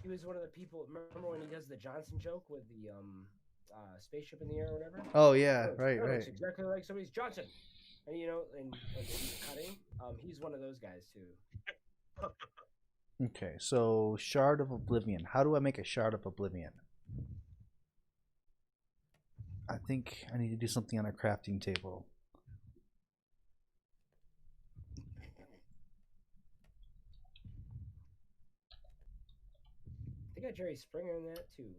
He was one of the people. Remember when he does the Johnson joke with the spaceship in the air or whatever? oh yeah, That right, looks right. exactly like somebody's Johnson. And you know, and he's cutting. He's one of those guys too. Okay, so Shard of Oblivion. How do I make a Shard of Oblivion? I think I need to do something on a crafting table. They got Jerry Springer in that too.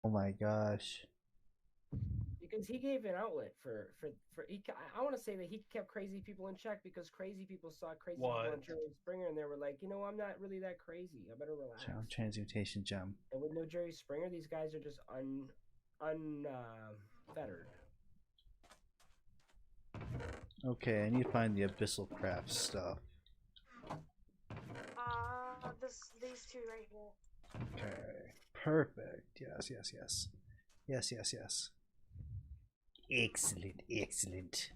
Oh my gosh. Because he gave an outlet for I want to say that he kept crazy people in check because crazy people saw crazy people on Jerry Springer and they were like, you know, I'm not really that crazy. I better relax. Transmutation gem. And with no Jerry Springer, these guys are just unfettered. Okay, I need to find the Abyssal Craft stuff. These two right here. Okay, perfect. Yes, yes, yes. Yes, yes, yes. Excellent, excellent.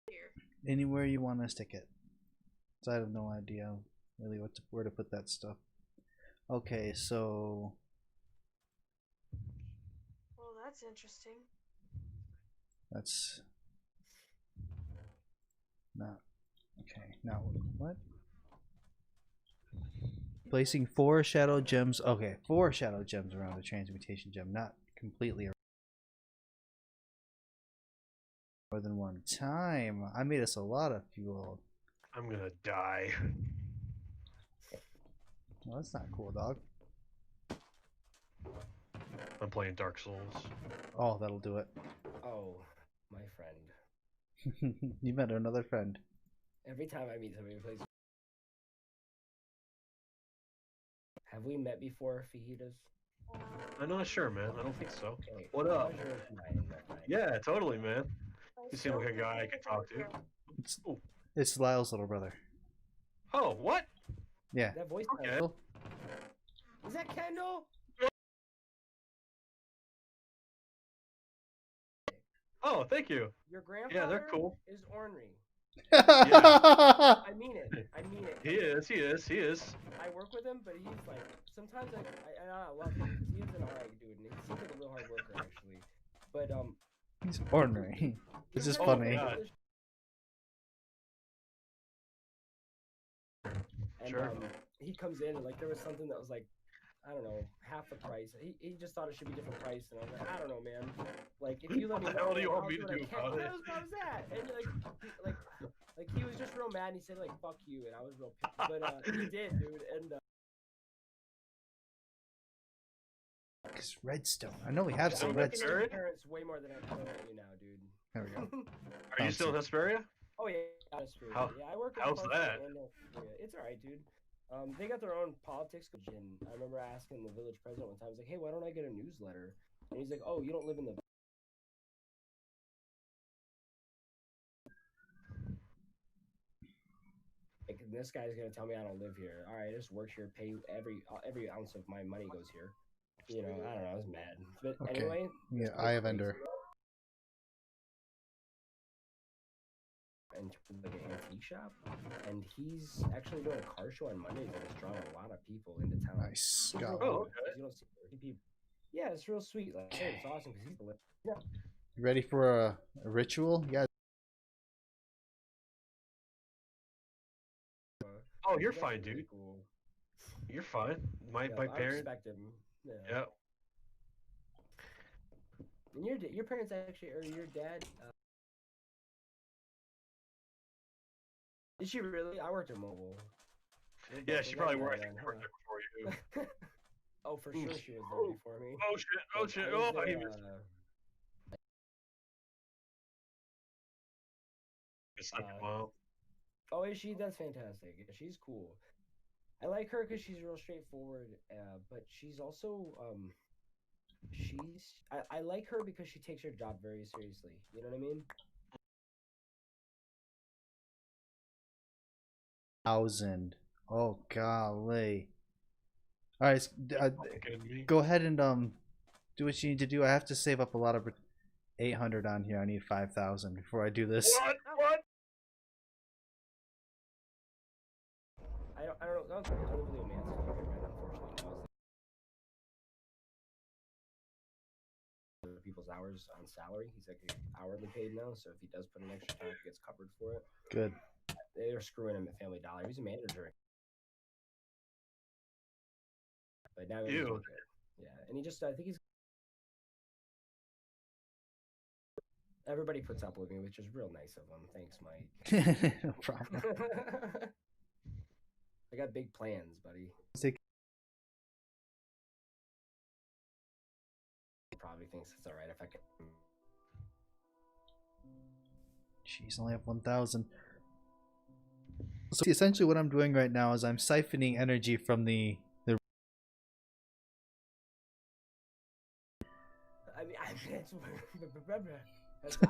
Here. Anywhere you want to stick it. So I have no idea really where to put that stuff. Okay, so Well, that's interesting. that's not okay. Now what? Placing 4 shadow gems. Okay, 4 shadow gems around the transmutation gem, not completely around. More than one time. I made us a lot of fuel. I'm gonna die. Well, that's not cool, dog. I'm playing Dark Souls. Oh, that'll do it. Oh, my friend. You met another friend. Every time I meet somebody who plays. Have we met before, Fajitas? I'm not sure, man. I don't think so. Okay. What up? pleasure is mine, my friend. Yeah, totally, man. You seem like a guy I could talk to. It's, Ooh. it's Lyle's little brother. Oh, what? Yeah. That voice. Okay. Is that Kendall? Oh, thank you. Your grandfather Yeah, they're cool. is ornery. I mean it. I mean it. He is. He is. He is. I work with him, but he's like sometimes I love him because he is an alright dude, and he seems like a real hard worker actually. But He's ordinary. It's just Oh, funny. God. And Sure. he comes in and like there was something that was like, I don't know, half the price. He just thought it should be different price, and I was like, I don't know, man. Like if you let me What the hell know, do you I'll want me to what I do can." about it? What was that? And like he was just real mad. And he said like fuck you, and I was real pissed. But he did, dude. And It's Redstone. I know we have I'm some looking at Redstone. your Redstone. parents way more than I'm looking at you now, dude. There we go. Are you still in Hesperia? Oh yeah, that's true. How- Yeah, I work. how's that? It's alright, dude. They got their own politics, and I remember asking the village president one time, I was like, "Hey, why don't I get a newsletter?" And he's like, "Oh, you don't live in the." Like, this guy's gonna tell me I don't live here. All right, I just work here, pay every ounce of my money goes here. You know, I don't know. I was mad, but Okay. anyway. Yeah, it's Eye of crazy. Ender. And like an antique shop, and he's actually doing a car show on Mondays, and it's drawing a lot of people into town. Nice. He's Got real one. Oh, cool, 'cause you don't see many people. Yeah, it's real sweet. Like, hey, it's awesome because he's the yeah. You ready for a ritual? Yeah. Oh, you're He's fine, actually really dude. Cool. You're fine. My Yeah, my I parents. respect him. Yeah. Yeah. And your parents actually, or your dad. Did she really? I worked at Mobile. Yeah, she probably worked worked. I think she worked there before you. Oh, for sure, she was there before me. Oh shit! Oh Like, shit! I was Oh, I there, missed it. Like a mom. Oh, is she? That's fantastic. Yeah, she's cool. I like her because she's real straightforward, but she's also I like her because she takes her job very seriously. You know what I mean? 1,000. Oh golly. All right, Fucking kidding me? go ahead and do what you need to do. I have to save up a lot of 800 on here. I need 5,000 before I do this. What? What? I don't know. I don't really know man's unfortunately. People's hours on salary. He's like hourly paid now, so if he does put in extra time, he gets covered for it. Good. They're screwing him at Family Dollar. He's a manager. But now he's Ew. doing good. Yeah, and he just I think he's everybody puts up with me, which is real nice of him. Thanks, Mike. No problem. I got big plans, buddy. Take- He probably thinks it's alright if I can. Jeez, only have 1,000. So essentially, what I'm doing right now is I'm siphoning energy from the. I mean, I think you should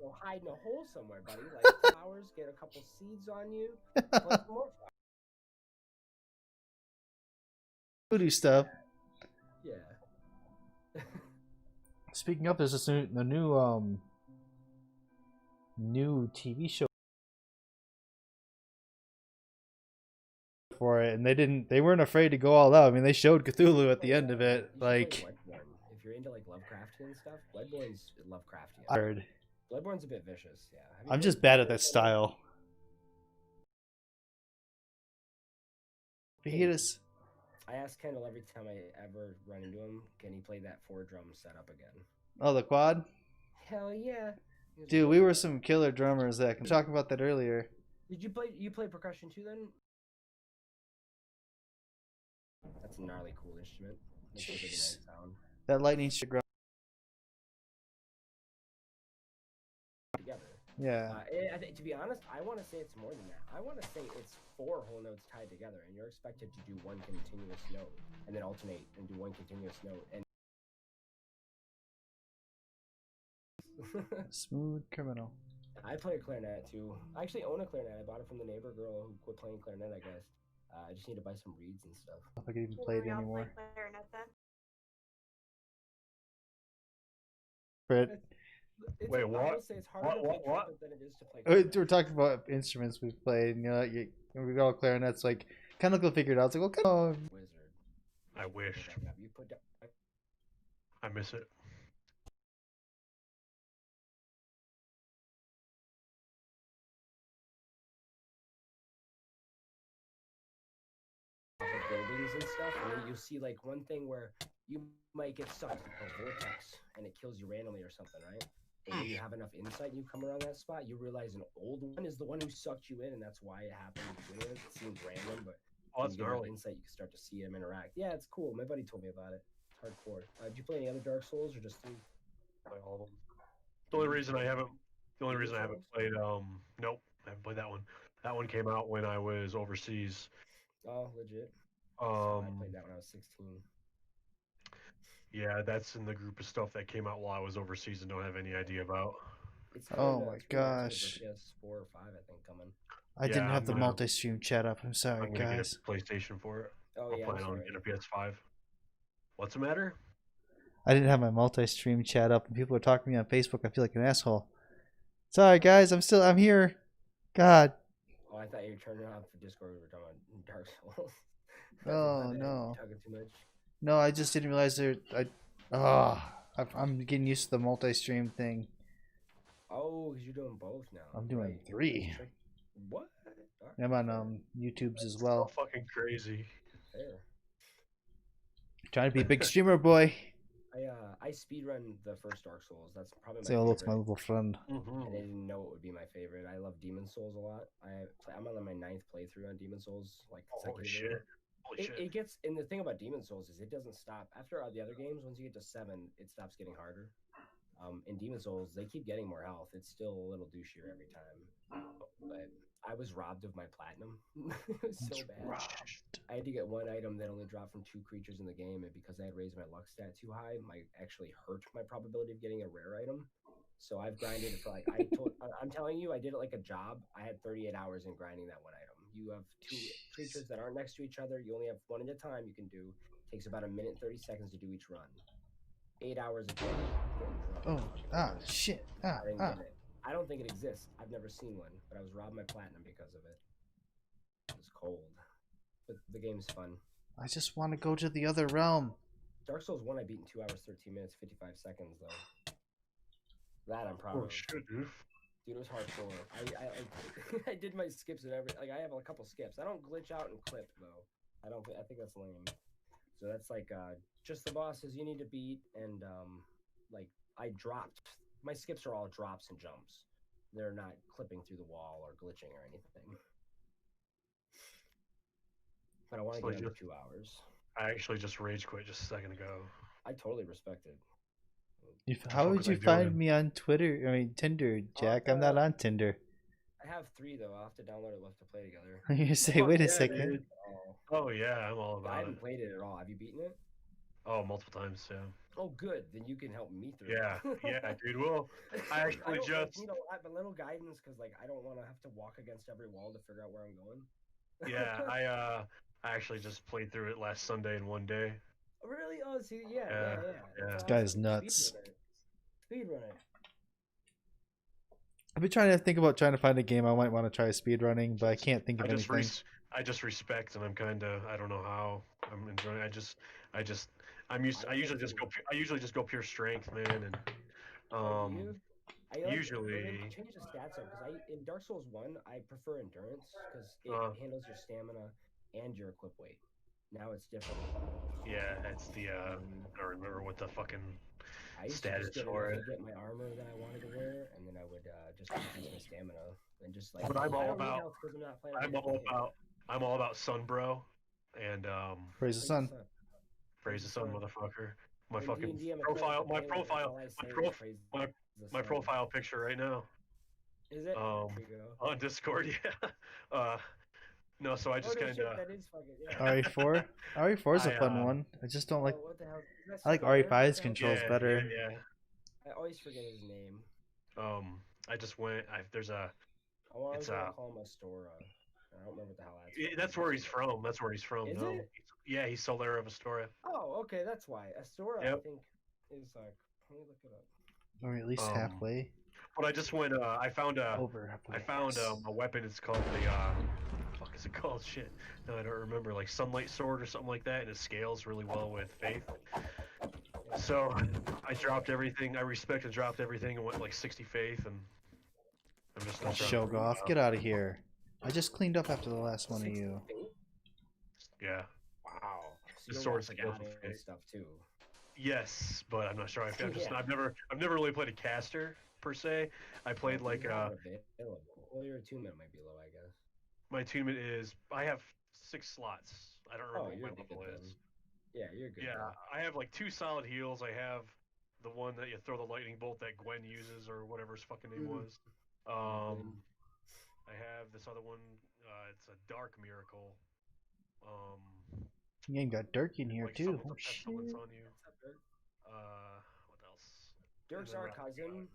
go hide in a hole somewhere, buddy. Like flowers, get a couple seeds on you, plant more flowers. Voodoo stuff. Yeah. Speaking of, there's this new TV show for it, and they weren't afraid to go all out. I mean, they showed Cthulhu at the end of it. You should Like, play Bloodborne. If you're into like Lovecraftian stuff, Bloodborne's Lovecraftian. I heard. Bloodborne's a bit vicious. Yeah. Have you I'm played just bad at Bloodborne? that style. Vetus. I ask Kendall every time I ever run into him, can he play that 4-drum setup again? Oh, the quad. Hell yeah. He was Dude, like, we were some killer drummers. That we were talking about that earlier. Did you play percussion too then? That's a gnarly cool instrument. Makes a really Jeez. nice sound. That lightning strike. Together. Yeah. I think, to be honest, I want to say it's more than that. I want to say it's 4 whole notes tied together, and you're expected to do one continuous note, and then alternate and do one continuous note. And Smooth criminal. I play a clarinet too. I actually own a clarinet. I bought it from the neighbor girl who quit playing clarinet, I guess. I just need to buy some reeds and stuff. If I could even Maybe play it we all anymore. play clarinet then. But It's Wait, I what? will say it's harder to play What? trumpet than it is to play We're talking about instruments we've played. And, we got all clarinets. Like, kind of go figure it out. It's like, okay. wizard. I wish. Put back up. You put down. I miss it. Buildings and stuff, and then you see like one thing where you might get sucked into a vortex and it kills you randomly or something, right? And when you have enough insight and you come around that spot, you realize an old one is the one who sucked you in, and that's why it happened. It seems random, but Oh, when that's you get enough gnarly. insight, you can start to see them interact. Yeah, it's cool. My buddy told me about it. It's hardcore. Did you play any other Dark Souls or just 3? Play all of them. The only reason I haven't Souls? played nope, I haven't played that one. That one came out when I was overseas. Oh, legit. I Um, played that when I was 16. yeah, that's in the group of stuff that came out while I was overseas and don't have any idea about. It's Oh coming, my it's pretty much good gosh. for PS4 or 5, I think, coming. I didn't Yeah, have the I'm gonna- multi-stream chat up. I'm sorry, I'm gonna guys. get a PlayStation for it. Oh, I'll yeah, plan I'm on sorry. getting a PS5. What's the matter? I didn't have my multi-stream chat up, and people are talking to me on Facebook. I feel like an asshole. Sorry, guys. I'm here. God. Oh, I thought you were turning off the Discord. We were talking about Dark Souls. Oh, no. Talking too much. No, I just didn't realize I'm getting used to the multi-stream thing. Oh, because you're doing both now. I'm doing right. 3. What? I'm on YouTube's as So well. fucking crazy. Fair. Trying to be a big streamer, boy. I speedrun the first Dark Souls. That's probably my Say hello to my favorite. little friend. Mm-hmm. And I didn't know it would be my favorite. I love Demon Souls a lot. I'm on my 9th playthrough on Demon Souls. Like Holy consecutively. shit. Holy shit. It gets, and the thing about Demon Souls is it doesn't stop after all the other games. Once you get to 7, it stops getting harder. In Demon Souls, they keep getting more health. It's still a little douchier every time, but I was robbed of my platinum. It was so bad. I had to get one item that only dropped from 2 creatures in the game, and because I had raised my luck stat too high, actually hurt my probability of getting a rare item. So I've grinded for like I'm telling you, I did it like a job. I had 38 hours in grinding that one item. You have 2 creatures that aren't next to each other. You only have one at a time. You can do. Takes about a minute 30 seconds to do each run. 8 hours a day. Oh, shit. I didn't get it. I don't think it exists. I've never seen one, but I was robbed my platinum because of it. It was cold, but the game's fun. I just want to go to the other realm. Dark Souls 1 I beat in 2 hours 13 minutes 55 seconds though. That I'm proud Oh of. shit, dude. Dude, it was hardcore. I did my skips and every I have a couple skips. I don't glitch out and clip though. I think that's lame. So that's like just the bosses you need to beat, and like I dropped. My skips are all drops and jumps. They're not clipping through the wall or glitching or anything. But I want to get under 2 hours. I actually just rage quit just a second ago. I totally respect it. How would you find me on Twitter? I mean, Tinder, Jack. I'm not on Tinder. I have 3 though. I'll have to download it. We'll have to play together. You say, wait a yeah, second. dude. Oh yeah, I'm all I about haven't it. played it at all. Have you beaten it? Oh, multiple times, yeah. Oh, good. Then you can help me through Yeah, it. yeah, dude. Well, I actually don't, just need a little guidance because like I don't want to have to walk against every wall to figure out where I'm going. yeah, I actually just played through it last Sunday in one day. Really? Oh, see, yeah. Yeah. That's This guy's awesome. nuts. Speedrunner. I've been trying to think about trying to find a game I might want to try speedrunning, but I can't think of anything. I just respect, and I'm kind of I don't know how I'm enjoying. I usually just go pure strength, man, and Oh, do you? usually- they change the stats up because in Dark Souls 1 I prefer endurance because it handles your stamina and your equip weight. Now it's different. yeah, it's the I don't remember what the fucking I used status to just for it. get my armor that I wanted to wear, and then I would just increase my stamina and just like. But I'm all I don't need about- health 'cause I'm not playing I'm all about Sun Bro, and Praise the sun. praise the sun, motherfucker. My In fucking D&D, I'm a profile, critical my failure, that's profile, all I say my is prof- praise my- the my sun. profile picture right now Is it? um, There you go. on Discord. Yeah. No, so I just oh, no, kind shit, of. that is fucking, yeah. RE4? RE4 is a I, fun one. I just don't like. Oh, what the hell? Is that I like Square? RE5's What the hell? controls better. Yeah. I always forget his name. I just went. There's a. I always It's, want to call him Astora. I don't remember what the hell that's. That's where he's from. That's where he's from. Is no. it? Yeah, he's Solara of Astoria. Oh, okay, that's why. Astora, I Yep. think, is like. Let me look it up. Or at least Um, halfway. But I just went. I found a. Over halfway. I found yes. a weapon. It's called the. Fuck is it called? Shit. No, I don't remember. Like Sunlight Sword or something like that, and it scales really well with Faith. So I dropped everything. I respect and dropped everything and went like 60 Faith, and I'm just not trying to- Shogoff, get out of here. I just cleaned up after the last one of you. Yeah. Wow. The So sword's like scale adding for Faith. stuff too. Yes, but I'm not sure. Yeah. I've never really played a caster per se. I played like You have it available. Well, your attunement might be low, I guess. my attunement is I have 6 slots. I don't remember Oh, you're what my good level then. is. Yeah, you're good. Yeah, then. I have like 2 solid heals. I have the one that you throw the lightning bolt that Gwen uses or whatever his fucking name Mhm. was. Gwen. I have this other one. It's a dark miracle. You ain't got Dirk in here Like too. summons Oh a pet shit. summons on you. What's up, Dirk? What else? Dirk's then our Rapid cousin.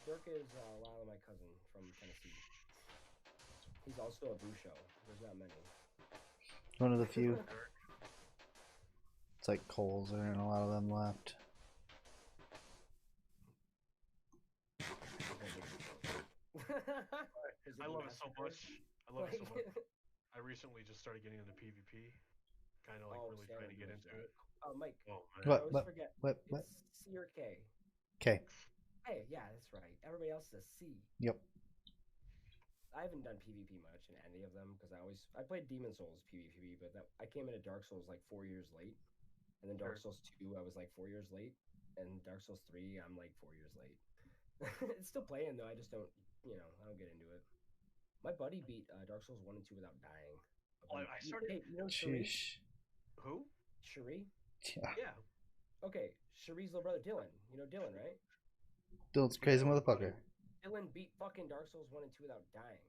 Dirk is Lila, my cousin from Tennessee. He's also a Busho. There's not many. One of the few. It's like coals. There aren't a lot of them left. I love it so much. I love it so much. I recently just started getting into PvP. Kind of like really trying to get into it. Mike. Oh man. What? I always What? forget. What? It's C or K. Okay. Hey, yeah, that's right. Everybody else says C. Yep. I haven't done PvP much in any of them because I played Demon Souls PvP, but I came into Dark Souls like 4 years late, and then Dark Souls 2 I was like 4 years late, and Dark Souls 3 I'm like 4 years late. It's still playing though. I just don't, I don't get into it. My buddy beat Dark Souls 1 and 2 without dying. Oh, I started. Hey, you know Cherie? Sheesh. Who? Cherie? Yeah. Yeah. Okay, Cherie's little brother Dylan. You know Dylan, right? Dylan's a crazy motherfucker. Dylan beat fucking Dark Souls 1 and 2 without dying.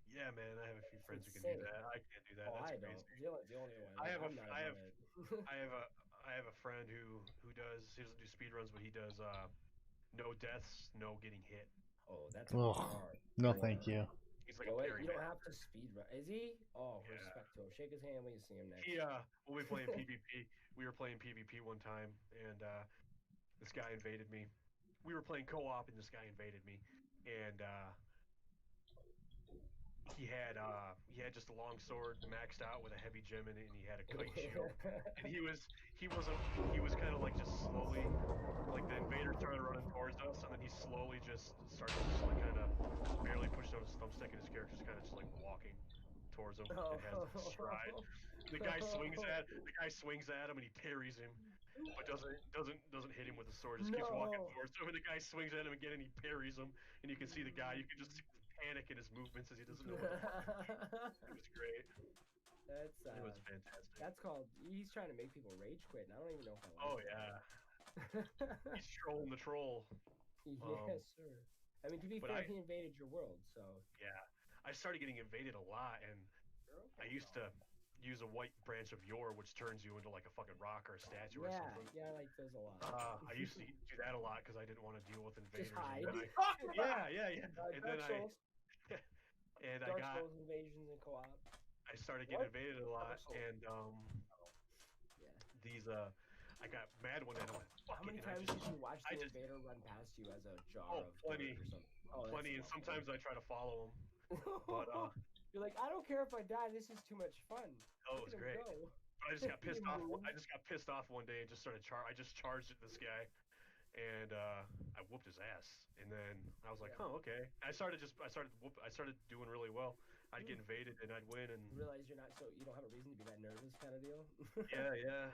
Yeah, man. I have a few friends who can do insane. that. I can't do that. Oh, That's I don't. crazy. Dylan's the only one. I have a- I'm not I have- about it. I have a friend who does. He doesn't do speed runs, but he does. No deaths, no getting hit. Oh, that's Ugh. hard. No, thank you. He's like a Wait, parry you don't man. have to speed run. Is he? Oh, Yeah. respect to him. Shake his hand when you see him next. He when we playing PvP, we were playing PvP one time, and this guy invaded me. We were playing co-op, and this guy invaded me, and he had just a long sword maxed out with a heavy gem in it, and he had a kite shield. And he was kind of like just slowly, like the invader started running towards us, and then he slowly just started just like kind of barely pushing on his thumbstick, and his character's kind of just like walking towards him and has a stride. The guy swings at him and he parries him, but doesn't hit him with the sword. Just keeps walking No. towards him, and the guy swings at him again and he parries him, and you can see the guy. You can just see the panic in his movements as he doesn't know what the fuck. It was great. That's It was fantastic. that's called. He's trying to make people rage quit, and I don't even know if I like Oh that. yeah, he's trolling the troll. Yes, sir. I mean, to be but fair, I- he invaded your world, so. Yeah, I started getting invaded a lot, and I used to use a white branch of yore, which turns you into like a fucking rock or a statue or Yeah, something. yeah, I like those a lot. I used to do that a lot because I didn't want to deal with invaders. Just hide. And then yeah. And then Dark Souls, I Dark got Souls invasions and co-op. I started getting What? invaded a lot, Souls. and Yeah. these I got mad one day. And I went, fuck How many it, and times did you watch I the just- invader run past you as a jar Oh, of plenty. dirt or something? Oh, that's plenty, and awesome. sometimes I try to follow them. But You're like, I don't care if I die. This is too much fun. oh, it Look was at him great. go." But I just got pissed off. Move. I just got pissed off one day and just started I just charged at this guy, and I whooped his ass. And then I was like, Yeah. huh, okay. I started doing really well. I'd get invaded and I'd win, and You realize you don't have a reason to be that nervous, kind of deal. yeah.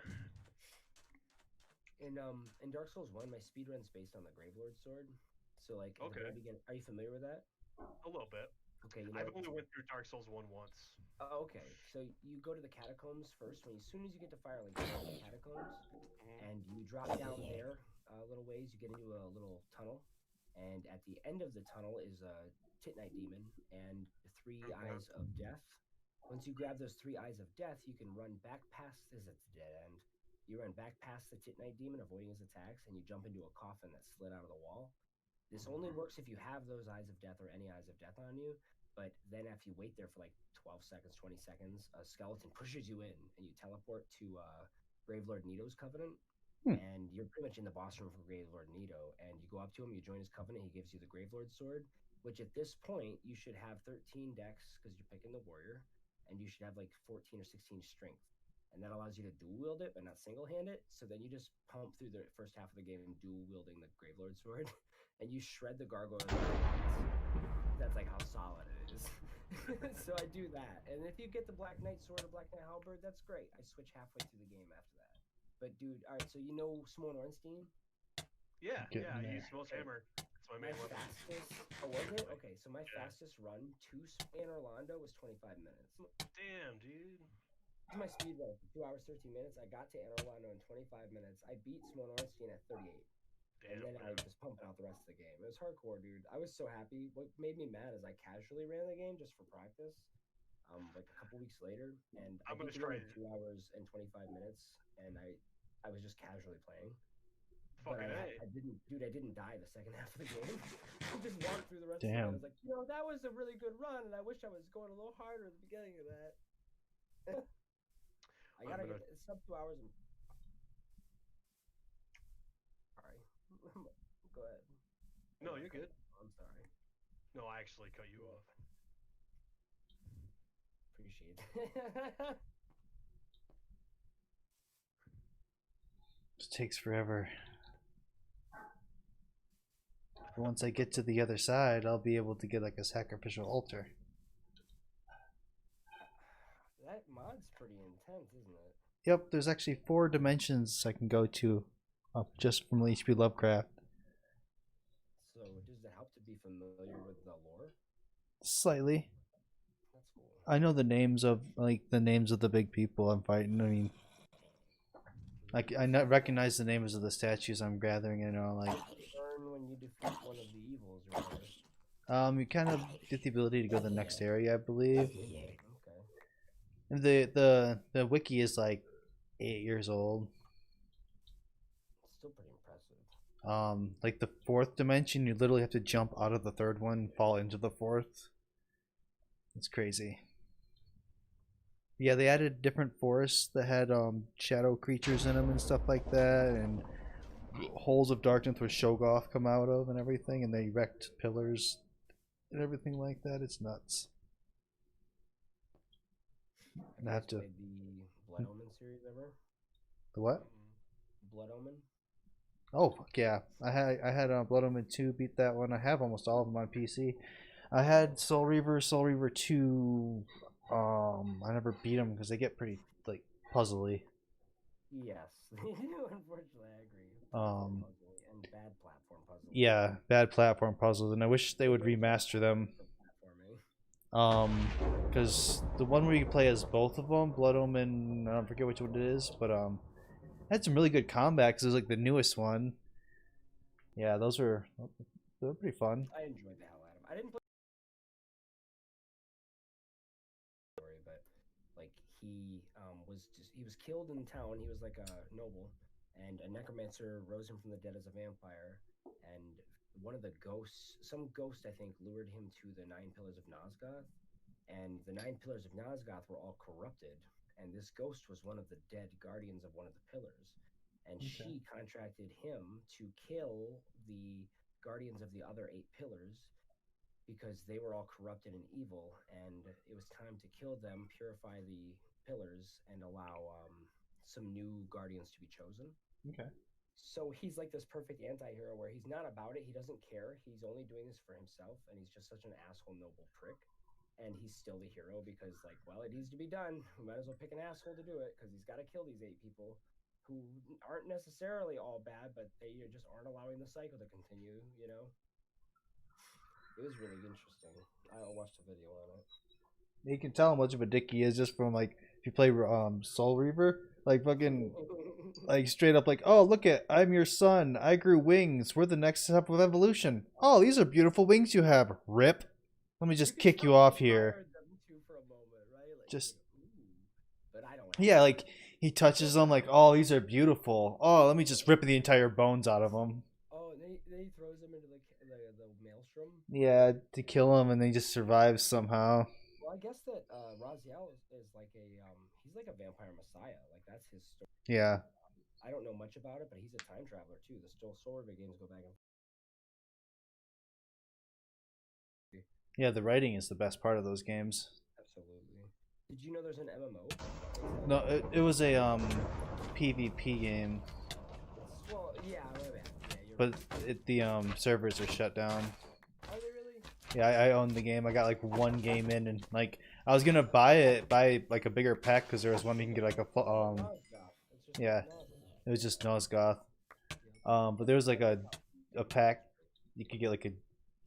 In Dark Souls 1, my speedrun's based on the Gravelord sword. So like, at the Okay. very beginning, are you familiar with that? A little bit. Okay, you know. I've only went through Dark Souls 1 once. Okay, so you go to the catacombs first. As soon as you get to Firelink, you go to the catacombs, Mhm. and you drop down there a little ways. You get into a little tunnel, and at the end of the tunnel is a Titnite demon and the 3 eyes of death. Once you grab those 3 eyes of death, you can run back past this at the dead end. You run back past the Titnite demon, avoiding his attacks, and you jump into a coffin that slid out of the wall. This only works if you have those eyes of death or any eyes of death on you. But then after you wait there for like 12 seconds, 20 seconds, a skeleton pushes you in, and you teleport to Gravelord Nito's Covenant. And you're pretty much in the boss room for Gravelord Nito, and you go up to him, you join his covenant, he gives you the Gravelord sword, which at this point you should have 13 dex because you're picking the warrior, and you should have like 14 or 16 strength. And that allows you to dual wield it, but not single hand it. So then you just pump through the first half of the game dual wielding the Gravelord sword, and you shred the gargoyles. That's like how solid it is. So I do that, and if you get the Black Knight sword or Black Knight halberd, that's great. I switch halfway through the game after that. But dude, all right. So you know Simone Ornstein? Yeah, Getting yeah. I there. use Smoke's hammer. It's my My main weapon. fastest. Oh, was it? Okay, so my Yeah. fastest run to Anne Orlando was 25 minutes. Damn, dude. This is my speed run for 2 hours 13 minutes. I got to Anne Orlando in 25 minutes. I beat Simone Ornstein at 38. And Damn. then I was just pumping out the rest of the game. It was hardcore, dude. I was so happy. What made me mad is I casually ran the game just for practice, like a couple weeks later, and I I'm gonna beat the game try in 2 hours and 25 minutes, and I was just casually playing. But Fucking I didn't, dude. I didn't die the second half of the game. I just walked through the rest of Damn. it. I was like, that was a really good run, and I wish I was going a little harder at the beginning of that. I gotta get it's sub 2 hours. Sorry. Go ahead. No, you're good. I'm sorry. No, I actually cut you off. Appreciate it. It takes forever. But once I get to the other side, I'll be able to get like a sacrificial altar. That mod's pretty intense, isn't it? Yep, there's actually 4 dimensions I can go to, just from H.P. Lovecraft. So does it help to be familiar with the lore? Slightly. That's cool. I know the names of the big people I'm fighting. I mean, I recognize the names of the statues I'm gathering. You know, like Learn when you defeat one of the evils or whatever. you kind of get the ability to go to the next area, I believe. Okay. And the wiki is like 8 years old. It's still pretty impressive. Like the 4th dimension, you literally have to jump out of the 3rd one, fall into the 4th. It's crazy. Yeah, they added different forests that had shadow creatures in them and stuff like that, and holes of darkness where Shogoth come out of and everything, and they erect pillars and everything like that. It's nuts. And I have to. Played the Blood Omen series ever? The what? Blood Omen? Oh fuck yeah! I had Blood Omen 2, beat that one. I have almost all of them on PC. I had Soul Reaver 2. I never beat them because they get pretty like puzzly. Yes. Unfortunately, I agree. Um, And bad platform puzzles. Yeah, bad platform puzzles, and I wish they would remaster them. Because the one where you play as both of them, Blood Omen, I don't forget which one it is, but had some really good combat because it was like the newest one. Yeah, they were pretty fun. I enjoyed the hell out of them. I didn't play story, but like he was killed in town. He was like a noble, and a necromancer rose him from the dead as a vampire, and one of the ghosts, some ghost I think, lured him to the 9 Pillars of Nosgoth, and the 9 Pillars of Nosgoth were all corrupted, and this ghost was one of the dead guardians of one of the pillars, and she contracted him to kill the guardians of the other 8 pillars because they were all corrupted and evil, and it was time to kill them, purify the pillars, and allow some new guardians to be chosen. Okay. So he's like this perfect anti-hero where he's not about it. He doesn't care. He's only doing this for himself, and he's just such an asshole noble prick. And he's still the hero because, like, well, it needs to be done. We might as well pick an asshole to do it because he's got to kill these 8 people who aren't necessarily all bad, but they just aren't allowing the cycle to continue, you know? It was really interesting. I watched a video on it. You can tell how much of a dick he is just from like if you play Soul Reaver, like fucking like straight up like, oh look at, I'm your son, I grew wings, we're the next step of evolution. Oh, these are beautiful wings you have. Rip. Let me just kick you off here. Just but I don't. Yeah, like he touches them like, oh these are beautiful. Oh, let me just rip the entire bones out of them. Oh, then he throws them into the maelstrom. Yeah, to kill him, and then he just survives somehow. Well, I guess that Raziel is like he's like a vampire messiah. Like that's his story. Yeah. I don't know much about it, but he's a time traveler too. The still Sorba games go back and Yeah, the writing is the best part of those games. absolutely. Did you know there's an MMO? No, it was a PvP game, Well, yeah, my bad. Yeah, you're but right. the servers are shut down. Are they really? Yeah, I own the game. I got like one game in, and like I was gonna buy like a bigger pack because there was one you can get like a Nosgoth. It's just yeah, Nosgoth. it was just Nosgoth. Yeah. But there was like a pack you could get like a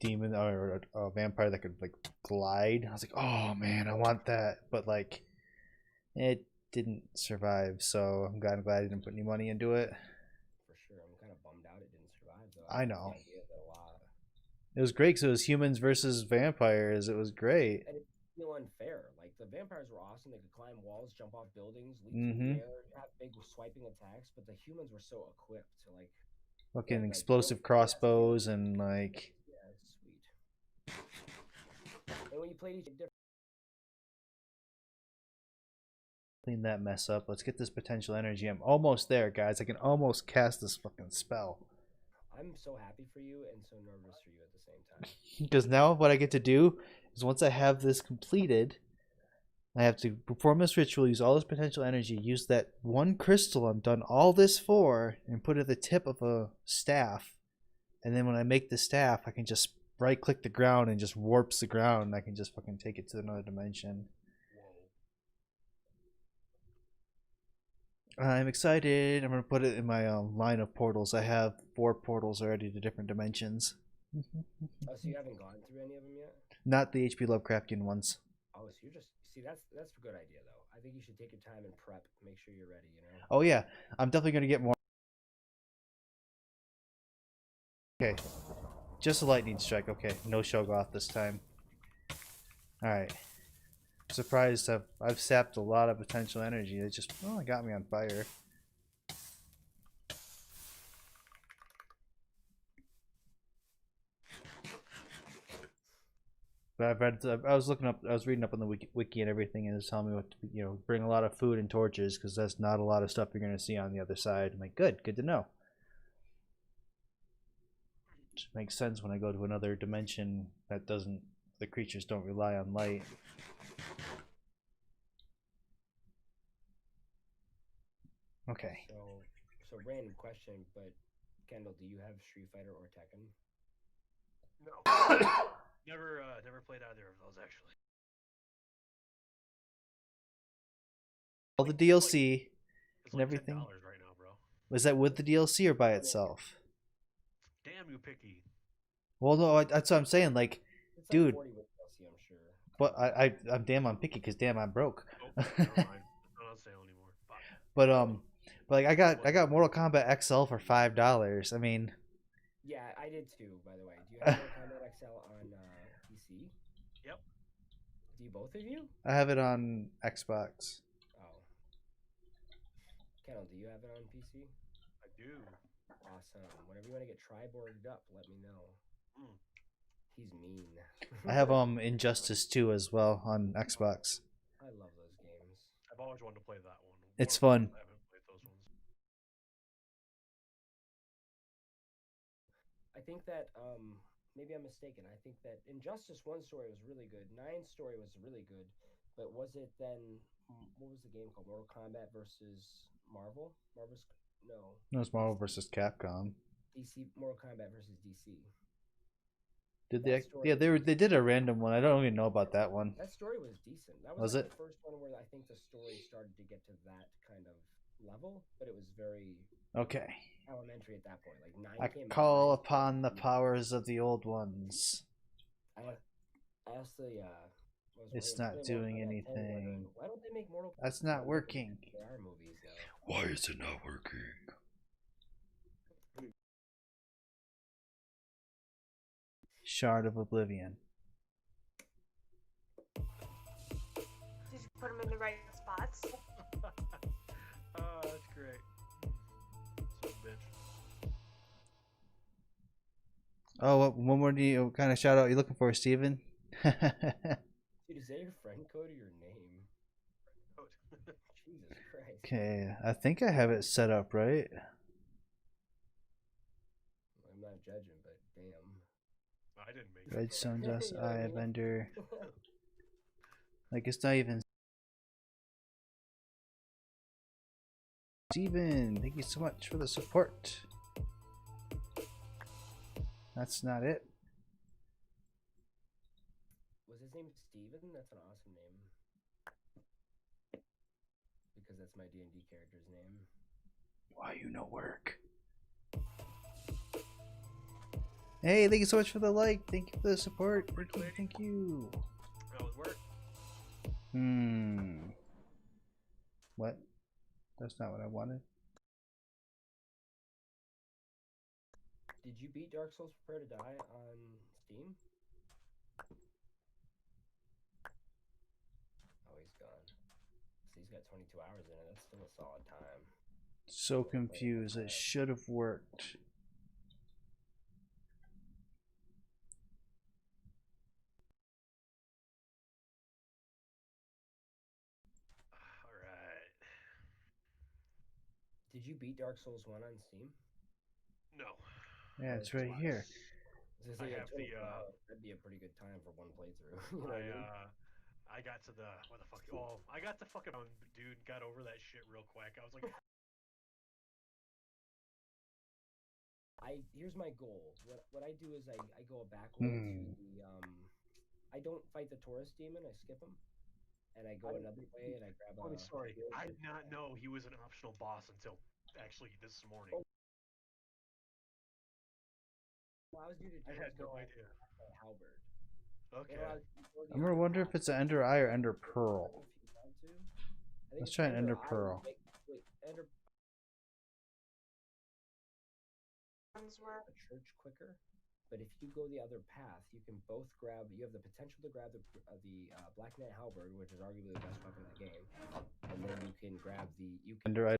demon or a vampire that could like glide. I was like, oh man, I want that, but like it didn't survive. So I'm glad I didn't put any money into it. For sure. I'm kind of bummed out it didn't survive though. I like know. the idea of it a lot. It was great because it was humans versus vampires. It was great. And it feel unfair. Like the vampires were awesome. They could climb walls, jump off buildings, leap through Mm-hmm. the air, have big swiping attacks. But the humans were so equipped to like, Fucking like explosive crossbows and like yeah, it's sweet. And when you played each different, clean that mess up. Let's get this potential energy. I'm almost there, guys. I can almost cast this fucking spell. I'm so happy for you and so nervous for you at the same time. Because now what I get to do is once I have this completed, I have to perform this ritual, use all this potential energy, use that one crystal I'm done all this for, and put it at the tip of a staff. And then when I make the staff, I can just right click the ground and just warps the ground, and I can just fucking take it to another dimension. I'm excited. I'm gonna put it in my line of portals. I have 4 portals already to different dimensions. Oh, so you haven't gone through any of them yet? Not the HP Lovecraftian ones. Oh, so you're just see that's a good idea though. I think you should take your time and prep, make sure you're ready. You know. Oh yeah, I'm definitely gonna get more. Okay, just a lightning strike. Okay, no Shogoth this time. All right. Surprised I've sapped a lot of potential energy. It just it got me on fire. But I was reading up on the wiki and everything, and it's telling me what to, bring a lot of food and torches because that's not a lot of stuff you're gonna see on the other side. I'm like, good to know. Just makes sense when I go to another dimension that the creatures don't rely on light. Okay. So random question, but Kendall, do you have Street Fighter or Tekken? No. Never played either of those actually. All the DLC It's and like everything. $10 right now, bro. Was that with the DLC or by itself? Damn, you picky. Well, no, that's what I'm saying. Like, It's dude. like 40 with DLC, I'm sure. But I'm picky because damn, I'm broke. Oh, never mind. I'm not saying anymore. Fuck. But like I got Mortal Kombat XL for $5. I mean, Yeah, I did too. By the way, do you have Mortal Kombat XL on PC? Yep. Do you both of you? I have it on Xbox. Oh. Kendall, do you have it on PC? I do. Awesome. Whenever you want to get Triborged up, let me know. Mm. He's mean. I have Injustice 2 as well on Xbox. I love those games. I've always wanted to play that one. It's Mortal fun. Kombat, I haven't played those ones. I think that maybe I'm mistaken. I think that Injustice 1 story was really good. 9's story was really good. But was it then what was the game called? Mortal Kombat versus Marvel? No. No, it's Marvel versus Capcom. DC Mortal Kombat versus DC. Did That they? story Yeah, was they did a random one. I don't even know about that one. That story was decent. That Was was it? the first one where I think the story started to get to that kind of level, but it was very Okay. elementary at that point. Like 9 I came out, call 9's upon the pretty- powers of the old ones. I asked the It's not doing anything. Why don't they make Mortal Kombat? That's not working. There are movies though. Why is it not working? Shard of Oblivion. Did you put them in the right spots? Oh, that's great. So bitch. Oh, what what kind of shout out are you looking for, Steven? Dude, is that your friend code or your name? Code. Jesus Christ. Okay, I think I have it set up right. I'm not judging, but damn. I didn't make it. Redstone dust, You know what I eye, mean? vendor. Like it's not even. Steven, thank you so much for the support. That's not it. Was his name Steven? That's an awesome name. Because that's my D&D character's name. Why you no work? Hey, thank you so much for the like. Thank you for the support. Thank you. Thank you. That was work. What? That's not what I wanted. Did you beat Dark Souls Prepare to Die on Steam? Oh, he's gone. So he's got 22 hours in it. That's still a solid time. So confused. It should have worked. Alright. Did you beat Dark Souls 1 on Steam? No. Yeah, it's right here. I I have the, that'd be a pretty good time for one playthrough. You know what I mean? I got to the what the fuck? Oh, I got the fucking dude. Got over that shit real quick. I was like, Here's my goal. What I do is I go backwards to the I don't fight the Taurus demon. I skip him, and I go another way and I grab a. sorry. I did not know he was an optional boss until actually this morning. Allows you to I had no idea. halberd. Okay. I'm gonna wonder if it's an Ender Eye or Ender Pearl. Let's try an Ender Pearl. Ender Ones were a church quicker, but if you go the other path, you can both grab. You have the potential to grab the Black Knight halberd, which is arguably the best weapon in the game, and then you can grab the Ender Eye.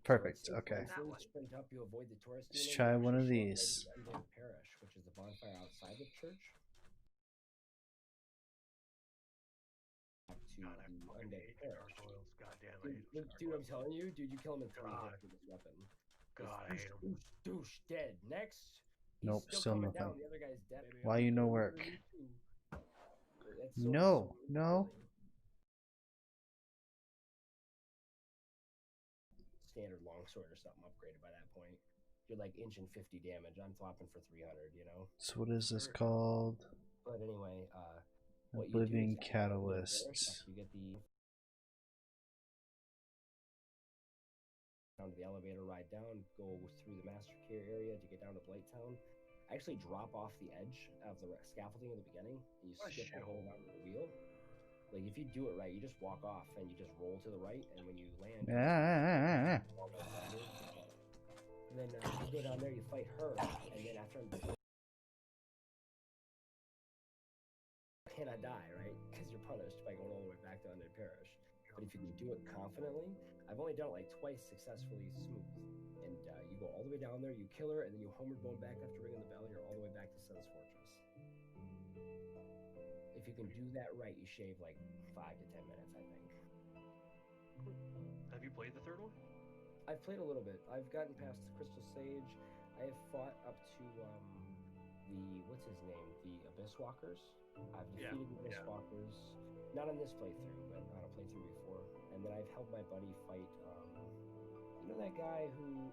Perfect. Okay. That one. Sprint up, you avoid the Taurus Let's demon, try you one of actually show up these. at the Undead Parish, which is the bonfire outside the church. Back to God, I the fucking Undead hate Parish. gargoyles. God damn, I hate Dude, I'm telling you, dude, you kill him in 3 God. hits with this weapon. God, I hate them. Douche, dead. Next. He's Nope, still coming nothing. down. The other guy's dead. Why you no work? That's No, no. Standard longsword or something upgraded by that point. You're like inching 50 damage. I'm flopping for 300, you know? So what is this called? But anyway, what Oblivion you do is Catalyst. you get the down to the elevator, ride down, go through the Master Care area to get down to Blighttown. Actually drop off the edge of the scaffolding at the beginning, and you skip the whole round of the wheel. Like if you do it right, you just walk off and you just roll to the right, and when you land, you and then you go down there, you fight her, and then after I'm cannot die, right? Because you're punished by going all the way back to Undead Parish. But if you can do it confidently, I've only done it like twice successfully smooth. And you go all the way down there, you kill her, and then you homeward bone back after ringing the bell, you're all the way back to Sun's Fortress. If you can do that right, you shave like 5 to 10 minutes, I think. Have you played the third one? I've played a little bit. I've gotten past Crystal Sage. I have fought up to the what's his name? The Abyss Walkers. I've defeated the Abyss Walkers. Not on this playthrough, but on a playthrough before. And then I've helped my buddy fight. You know that guy who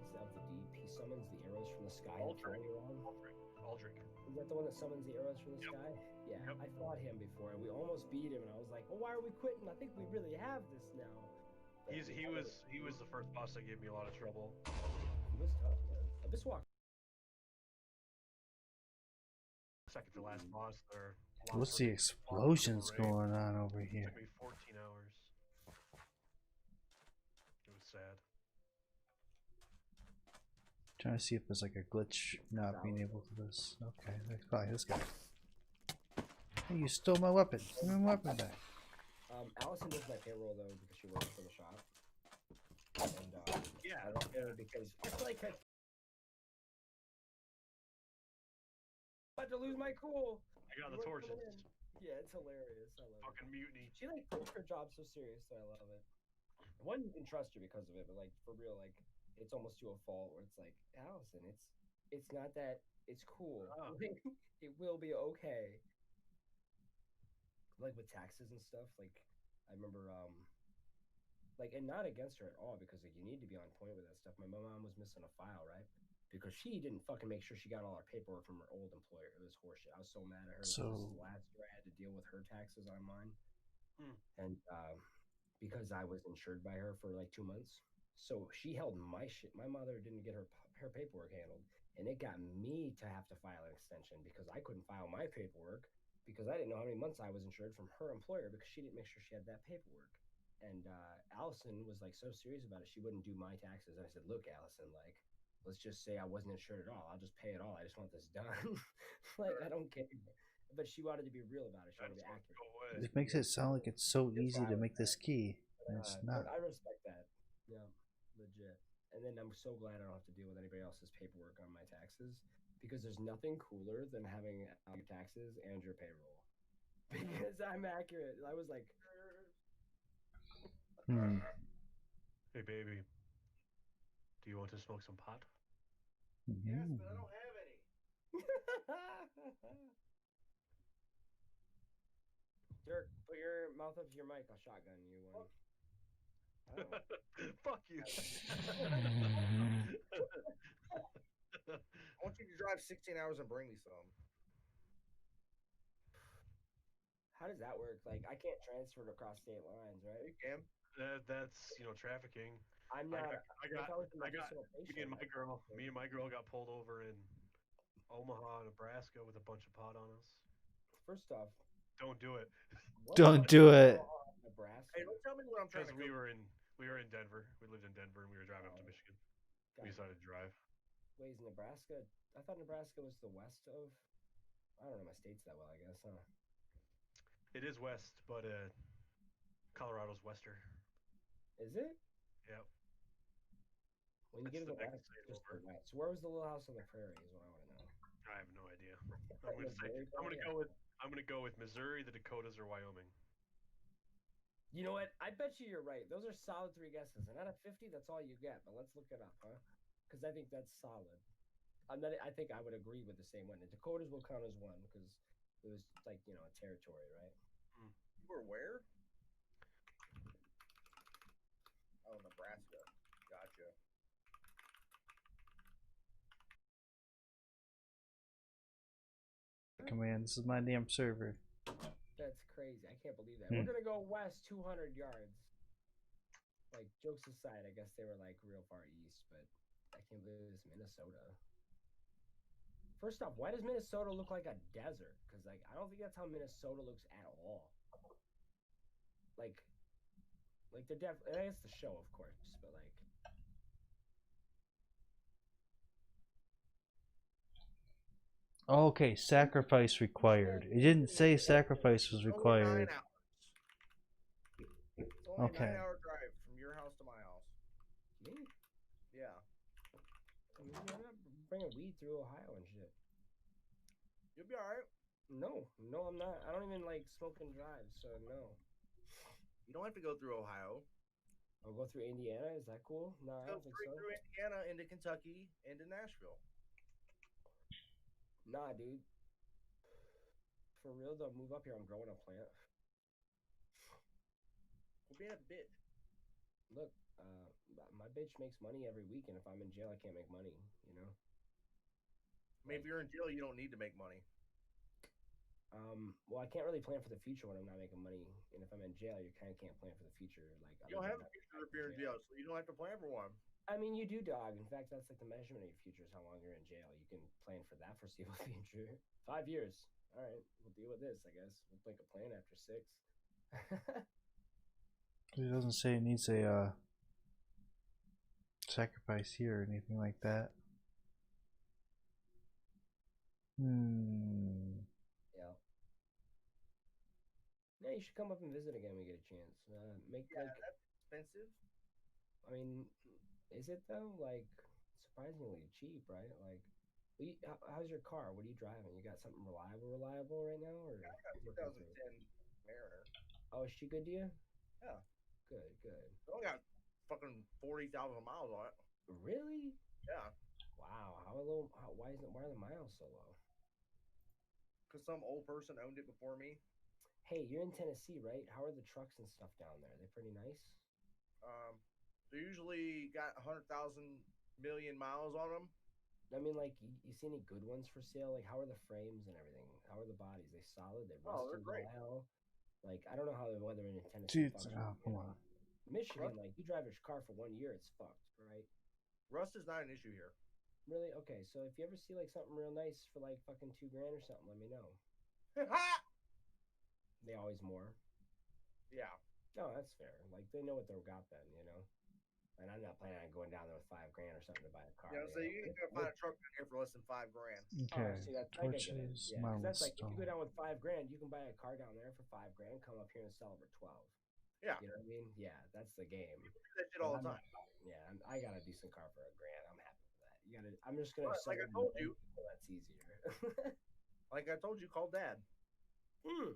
is of the deep? He summons the arrows from the sky. Aldrich. Aldrich. Is that the one that summons the arrows from the sky? Yeah, I fought him before, and we almost beat him. And I was like, "Oh, why are we quitting? I think we really have this now." But He was the first boss that gave me a lot of trouble. He was tough, man. Abyss Walker. Second to last boss there. What's the explosions going on over here? It took me 14 hours. It was sad. Trying to see if there's like a glitch not being able to this. Okay, that's probably this guy. Hey, you stole my weapon. Give me my weapon back. Allison does my payroll though because she works for the shop. And I like her because I feel like I'm about to lose my cool. I got You the weren't torches. coming in. Yeah, it's hilarious. I love it. Fucking mutiny. She like takes her job so serious, so I love it. One, you can trust her because of it, but like for real, like it's almost to a fault where it's like, Allison, it's not that it's cool. Oh. It will be okay. Like with taxes and stuff, like I remember like, and not against her at all, because like you need to be on point with that stuff. My mom was missing a file, right? Because she didn't fucking make sure she got all her paperwork from her old employer. It was horseshit. I was so mad at her. So- This is the last year I had to deal with her taxes on mine, Hmm. and because I was insured by her for like 2 months, so she held my shit. My mother didn't get her paperwork handled, and it got me to have to file an extension because I couldn't file my paperwork because I didn't know how many months I was insured from her employer because she didn't make sure she had that paperwork. And Allison was like so serious about it, she wouldn't do my taxes. And I said, "Look, Allison, like, let's just say I wasn't insured at all. I'll just pay it all. I just want this done. Like, I don't care." But she wanted to be real about it. She wanted to be That's accurate. go away. It makes it sound like it's so That's easy why I to was make this key. And it's But not. I respect that. Yeah, legit. And then I'm so glad I don't have to deal with anybody else's paperwork on my taxes, because there's nothing cooler than having your taxes and your payroll. Because I'm accurate. I was like, Hmm. Hey, baby. Do you want to smoke some pot? Mhm. have any. Dirk, put your mouth up to your mic. I'll shotgun you one. I don't know. Fuck you. I want you to drive 16 hours and bring me some. How does that work? Like, I can't transfer it across state lines, right? You can. That's trafficking. I'm I not. got, I got, if I was a I got medicinal me patient, and my I'd girl. have to- Me and my girl got pulled over in Omaha, Nebraska, with a bunch of pot on us. First off, Don't do it, what Don't part do of it. Nebraska. Hey, don't tell me what I'm trying because to we were in Denver. We lived in Denver, and we were driving up to Michigan. We Gotcha. decided to drive. Wait, is Nebraska? I thought Nebraska was the west of. I don't know my states that well. I guess, huh? It is west, but Colorado's wester. Is it? Yep. When you That's get to the next Nebraska, state it's just over. the west. So where was the little house on the prairie? Is what I want to know. I have no idea. That I'm gonna say. Missouri I'm gonna probably? go with Missouri, the Dakotas, or Wyoming. You know what? I bet you're right. Those are solid 3 guesses, and out of 50, that's all you get. But let's look it up, huh? Because I think that's solid. I think I would agree with the same one. The Dakotas will count as one because it was like a territory, right? You were where? Oh, Nebraska. Gotcha. Command. This is my damn server. That's crazy. I can't believe that. Hmm. We're gonna go west 200 yards. Like, jokes aside, I guess they were like real far east, but I can't believe it's Minnesota. First off, why does Minnesota look like a desert? Because like I don't think that's how Minnesota looks at all. Like they're definitely. I guess the show, of course, but like. Okay, sacrifice required. It didn't say sacrifice was Only 9 required. hours. It's only Okay. a 9-hour drive from your house to my house. Me? Yeah. I mean, you're not bringing weed through Ohio and shit. You'll be alright. No, I'm not. I don't even like smoke and drive, so no. You don't have to go through Ohio. I'll go through Indiana. Is that cool? No, I Go don't think straight so. through Indiana into Kentucky into Nashville. Nah, dude. For real though, move up here. I'm growing a plant. We'll be a bitch. Look, my bitch makes money every week, and if I'm in jail, I can't make money. You know. I mean, if you're in jail, you don't need to make money. Well, I can't really plan for the future when I'm not making money, and if I'm in jail, you kind of can't plan for the future. Like You don't other have than a future if you're in jail, so you don't have to plan for one. I mean, you do, dog. In fact, that's like the measurement of your future is how long you're in jail. You can plan for that foreseeable future. 5 years. All right, we'll deal with this. I guess we'll make a plan after 6. It doesn't say it needs a sacrifice here or anything like that. Yeah. Yeah, you should come up and visit again when you get a chance. Make Yeah, like, that's expensive. I mean, is it though? Like, surprisingly cheap, right? Like, How's your car? What are you driving? You got something reliable right now, or? I got working through it? 2010 Mariner. Oh, is she good to you? Yeah. Good, good. I only got fucking 40,000 miles on it. Really? Yeah. Wow. How low? Why are the miles so low? Because some old person owned it before me. Hey, you're in Tennessee, right? How are the trucks and stuff down there? They pretty nice? They usually got 100,000 million miles on them. I mean, like, you see any good ones for sale? Like, how are the frames and everything? How are the bodies? They solid? They Oh, rusted they're great. as hell? Like, I don't know how the weather in Tennessee Dude, functions. oh, you come know? on. Michigan, like, you drive your car for 1 year, it's fucked, right? Rust is not an issue here. Really? Okay, so if you ever see, like, something real nice for, like, fucking $2 grand or something, let me know. They always more. Yeah. No, that's fair. Like, they know what they got then, you know? And I'm not planning on going down there with $5 grand or something to buy a car. You know, so you ain't gonna find a truck down here for less than $5 grand. Okay. See, that's I get it. Torches, Yeah, because that's like if you go milestone. down with $5 grand, you can buy a car down there for $5 grand, come up here and sell it for 12. Yeah. You know what I mean? Yeah, that's the game. You do that shit all the time. Yeah, I got a decent car for $1 grand. I'm happy with that. You got to. I'm just gonna. But like I sell it told and you. people, that's easier. Like I told you, call Dad. Weird.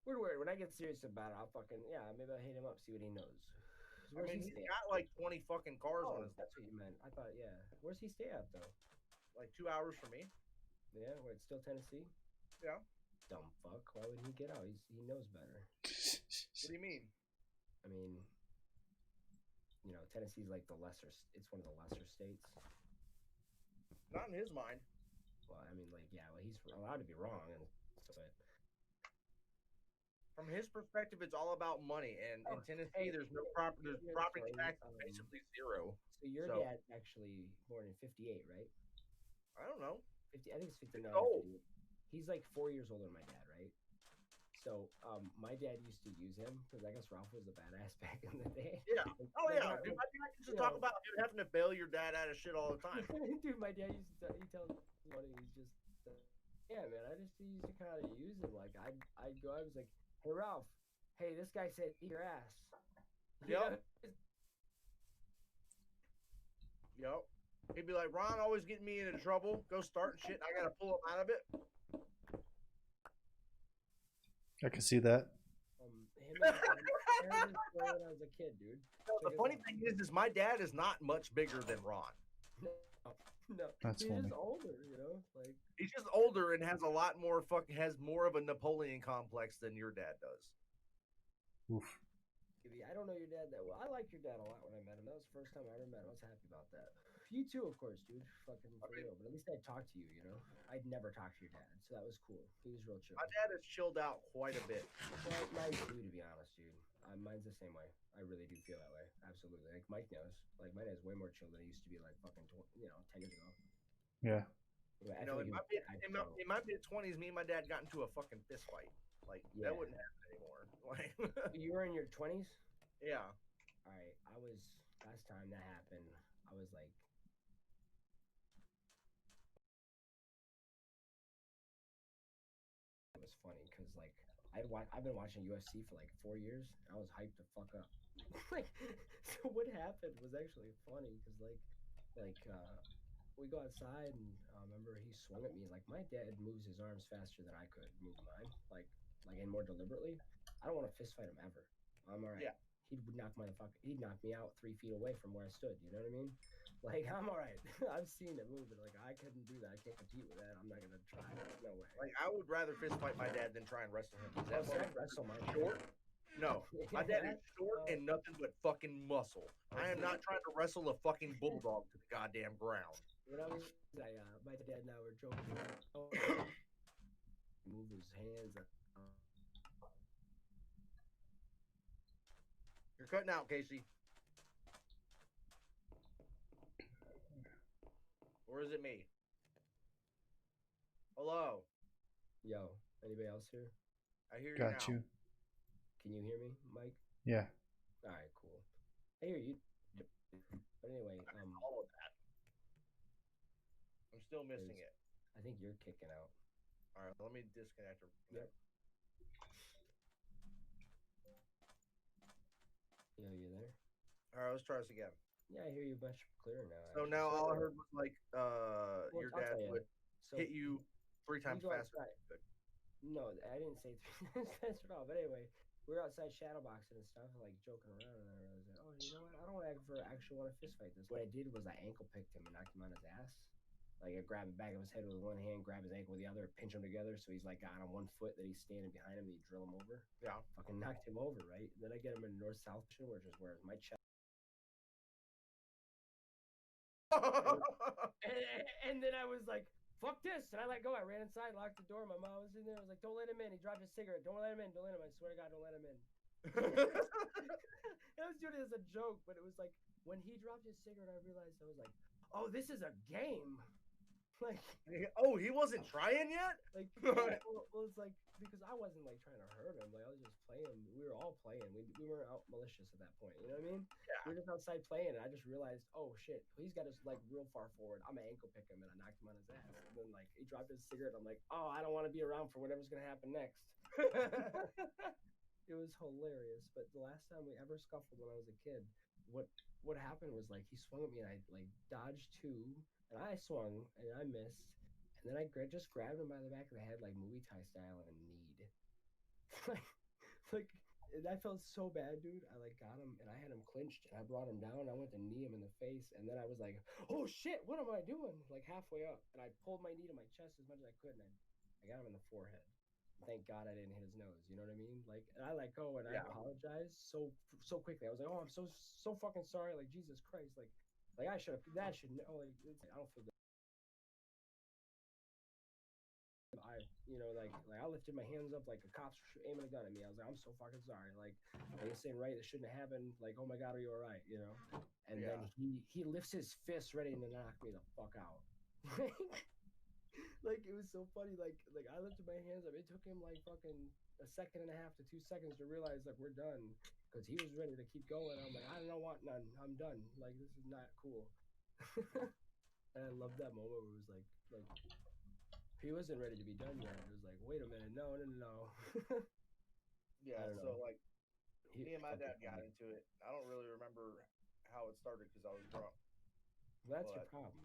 When I get serious about it, I'll fucking maybe I'll hit him up, see what he knows. I mean, he's got like 20 fucking cars on his. That's what you meant. I thought, yeah. Where's he stay at though? Like 2 hours from me. Yeah, where it's still Tennessee. Yeah. Dumb fuck. Why wouldn't he get out? He knows better. What do you mean? I mean, you know, Tennessee's like it's one of the lesser states. Not in his mind. Well, I mean, like, yeah, well, he's allowed to be wrong, but From his perspective, it's all about money, and in Tennessee, there's no property. There's property tax is basically zero. So your dad's actually born in '58, right? I don't know. 50. I think it's 59. old. He's like 4 years older than my dad, right? So, my dad used to use him because I guess Ralph was a badass back in the day. Yeah. Oh Like, yeah. Dude, my dad used to talk about him having to bail your dad out of shit all the time. Dude, my dad used to he tells me funny. He's just yeah, man. I just used to kind of use him. Like I'd go. I was like, hey Ralph, hey, this guy said eat your ass. Yep. Yep. He'd be like, Ron always getting me into trouble. Go starting shit. I gotta pull him out of it. I can see that. Him and when I was a kid, dude. The funny thing is my dad is not much bigger than Ron. No, That's he's funny. just older, you know. Like He's just older and has a lot more has more of a Napoleon complex than your dad does. Oof. I don't know your dad that well. I liked your dad a lot when I met him. That was the first time I ever met him. I was happy about that. You too, of course, dude. Fucking for real. But at least I'd talk to you, you know? I'd never talk to your dad, so that was cool. He was real chill. My dad has chilled out quite a bit. Well, mine too, to be honest, dude. Mine's the same way. I really do feel that way. Absolutely. Like Mike knows. Like my dad's way more chill than he used to be like fucking 10 years ago. Yeah. I You know, feel in my mid-20s, me and my dad got into a fucking fist fight. Like that wouldn't happen anymore. Like you were in your 20s? Yeah. All right. Last time that happened, I was like, it was funny because like I've been watching UFC for like 4 years. And I was hyped to fuck up. Like, so what happened was actually funny because we go outside and I remember he swung at me. Like my dad moves his arms faster than I could move mine. Like and more deliberately. I don't want to fist fight him ever. I'm all right. Yeah. He'd knock me out 3 feet away from where I stood. You know what I mean? Like I'm all right. I've seen it move, but like I couldn't do that. I can't compete with that. I'm not gonna try. No way. Like I would rather fist fight my dad than try and wrestle him. Is that I'd wrestle my short? No, my dad is short and nothing but fucking muscle. I am not trying to wrestle a fucking bulldog to the goddamn ground. When I was, my dad and I were joking. Move his hands. You're cutting out, Casey. Or is it me? Hello. Yo, anybody else here? I hear you Got now. you. Can you hear me, Mike? Yeah. All right, cool. I hear you. But anyway, all of that. I'm still missing it. I think you're kicking out. All right, let me disconnect. Yep. Yo, you there? All right, let's try this again. Yeah, I hear you much clearer now. So actually. now all I uh, heard was like, well, your I'll dad tell you. would So hit you 3 times go faster. outside. No, I didn't say 3 times faster at all. But anyway, we were outside shadowboxing and stuff, like joking around, and I realized, like, oh, you know what? I don't actually want to fist fight this. What I did was I ankle picked him and knocked him on his ass. Like I grabbed the back of his head with one hand, grab his ankle with the other, pinch him together, so he's like got on one foot that he's standing behind him. And you drill him over. Yeah. Fucking knocked him over, right? Then I get him in north-south position, which is where my chest. And then I was like, fuck this. And I let go. I ran inside, locked the door. My mom was in there. I was like, don't let him in. He dropped his cigarette. Don't let him in. Don't let him in. I swear to God, don't let him in. And I was doing it as a joke, but it was like, when he dropped his cigarette, I realized, I was like, oh, this is a game. Like, Oh, he wasn't trying yet? yeah, well, it's like, because I wasn't like trying to hurt him. Like, I was just playing. We were all playing. We weren't out malicious at that point. You know what I mean? Yeah. We were just outside playing, and I just realized, oh shit, he's got us like real far forward. I'm gonna ankle pick him, and I knocked him on his ass. And then like he dropped his cigarette. I'm like, oh, I don't want to be around for whatever's gonna happen next. It was hilarious. But the last time we ever scuffled when I was a kid, what happened was like he swung at me, and I like dodged two, and I swung, and I missed. And then I just grabbed him by the back of the head, like Muay Thai style, and kneed. like, and I felt so bad, dude. I like got him, and I had him clinched, and I brought him down. I went to knee him in the face, and then I was like, "Oh shit, what am I doing?" Like halfway up, and I pulled my knee to my chest as much as I could, and I got him in the forehead. Thank God I didn't hit his nose. You know what I mean? Like, and I let go, and I apologized so quickly. I was like, "Oh, I'm so fucking sorry." Like Jesus Christ, like I should have. That should know. Like, I don't feel good. Like I lifted my hands up like a cop's aiming a gun at me. I was like, I'm so fucking sorry. Like this ain't right. This shouldn't have happened. Like, oh my God, are you all right? You know? And then he lifts his fist ready to knock me the fuck out. Like it was so funny. Like I lifted my hands up. It took him like fucking a second and a half to 2 seconds to realize like we're done, because he was ready to keep going. I'm like, I don't want none. I'm done. Like this is not cool. And I love that moment where it was like he wasn't ready to be done yet. It was like, wait a minute, no. Yeah, so like me and my dad fucking got into it. I don't really remember how it started because I was drunk. Well, that's your problem.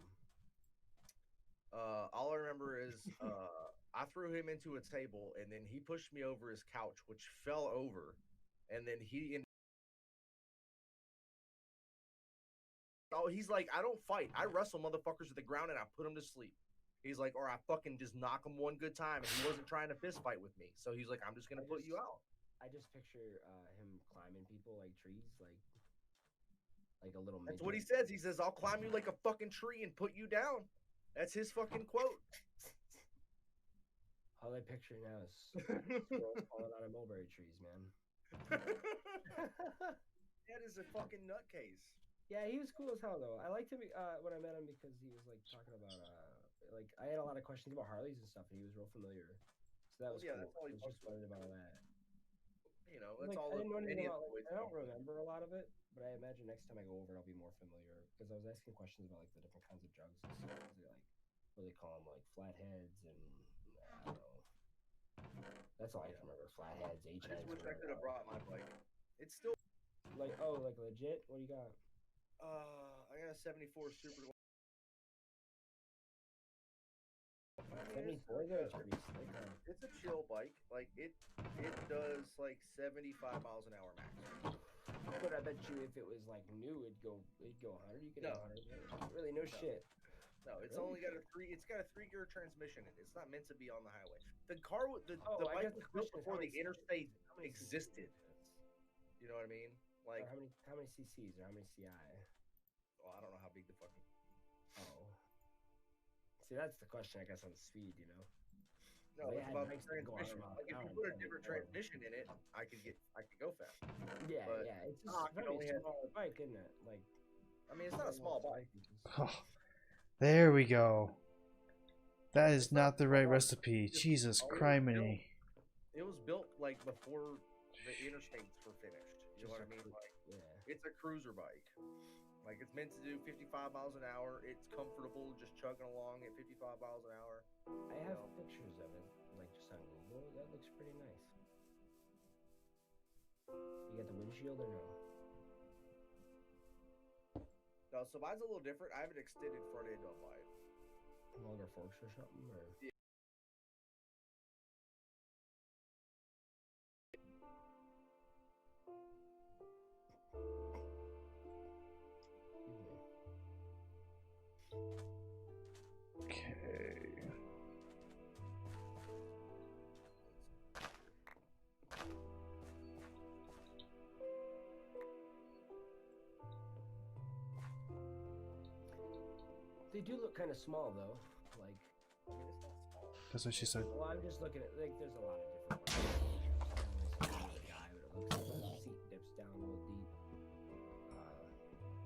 All I remember is I threw him into a table, and then he pushed me over his couch, which fell over, and then he's like, I don't fight. I wrestle motherfuckers to the ground, and I put them to sleep. He's like, or I fucking just knock him one good time, and he wasn't trying to fist fight with me. So he's like, I'm just gonna put you out. I just picture him climbing people like trees, like a little. That's what he says. He says, I'll climb you like a fucking tree and put you down. That's his fucking quote. All I picture now is squirrels falling out of mulberry trees, man. That is a fucking nutcase. Yeah, he was cool as hell though. I liked him when I met him because he was like talking about like I had a lot of questions about Harleys and stuff, and he was real familiar. So that was cool. That's all he was just learning about that. You know, that's like, all. I didn't know anything about. Like, I don't remember a lot of it, but I imagine next time I go over, I'll be more familiar because I was asking questions about like the different kinds of jugs and stuff. Like, what do they call them? Like flatheads and I don't know. That's all I can remember. Flatheads, H heads. I just wish I could have brought my bike. It's still like like legit. What do you got? I got a 74 Super. 74 though. It's a chill bike. Like it does like 75 miles an hour max. But I bet you if it was like new, it'd go 100. You could have 100. Really, no shit. No, it's only got a 3-gear transmission in it. It's not meant to be on the highway. The car, the bike was built before the interstate existed. You know what I mean? Like how many cc's or how many ci? Well, I don't know how big the fucking. Oh. See, that's the question, I guess, on the speed. You know. No, it's about the transmission. Like if you put a different transmission in it, I could go fast. Yeah, but it's just a very small bike, isn't it? Like, I mean, it's not a small bike. Oh, there we go. That is not the right recipe. Jesus criminy. It was built like before the interstates were finished. You know what I mean? Like, it's a cruiser bike. Like it's meant to do 55 miles an hour. It's comfortable, just chugging along at 55 miles an hour. I have pictures of it, like just on Google. That looks pretty nice. You got the windshield or no? No, so mine's a little different. I have an extended front end on mine. Longer forks or something? Or... Okay. They do look kind of small though. Like, I mean, it's not small. That's what she said. well, I'm just looking at like there's a lot of different ones. I don't really see the guy, but it looks like the seat dips down a little deep.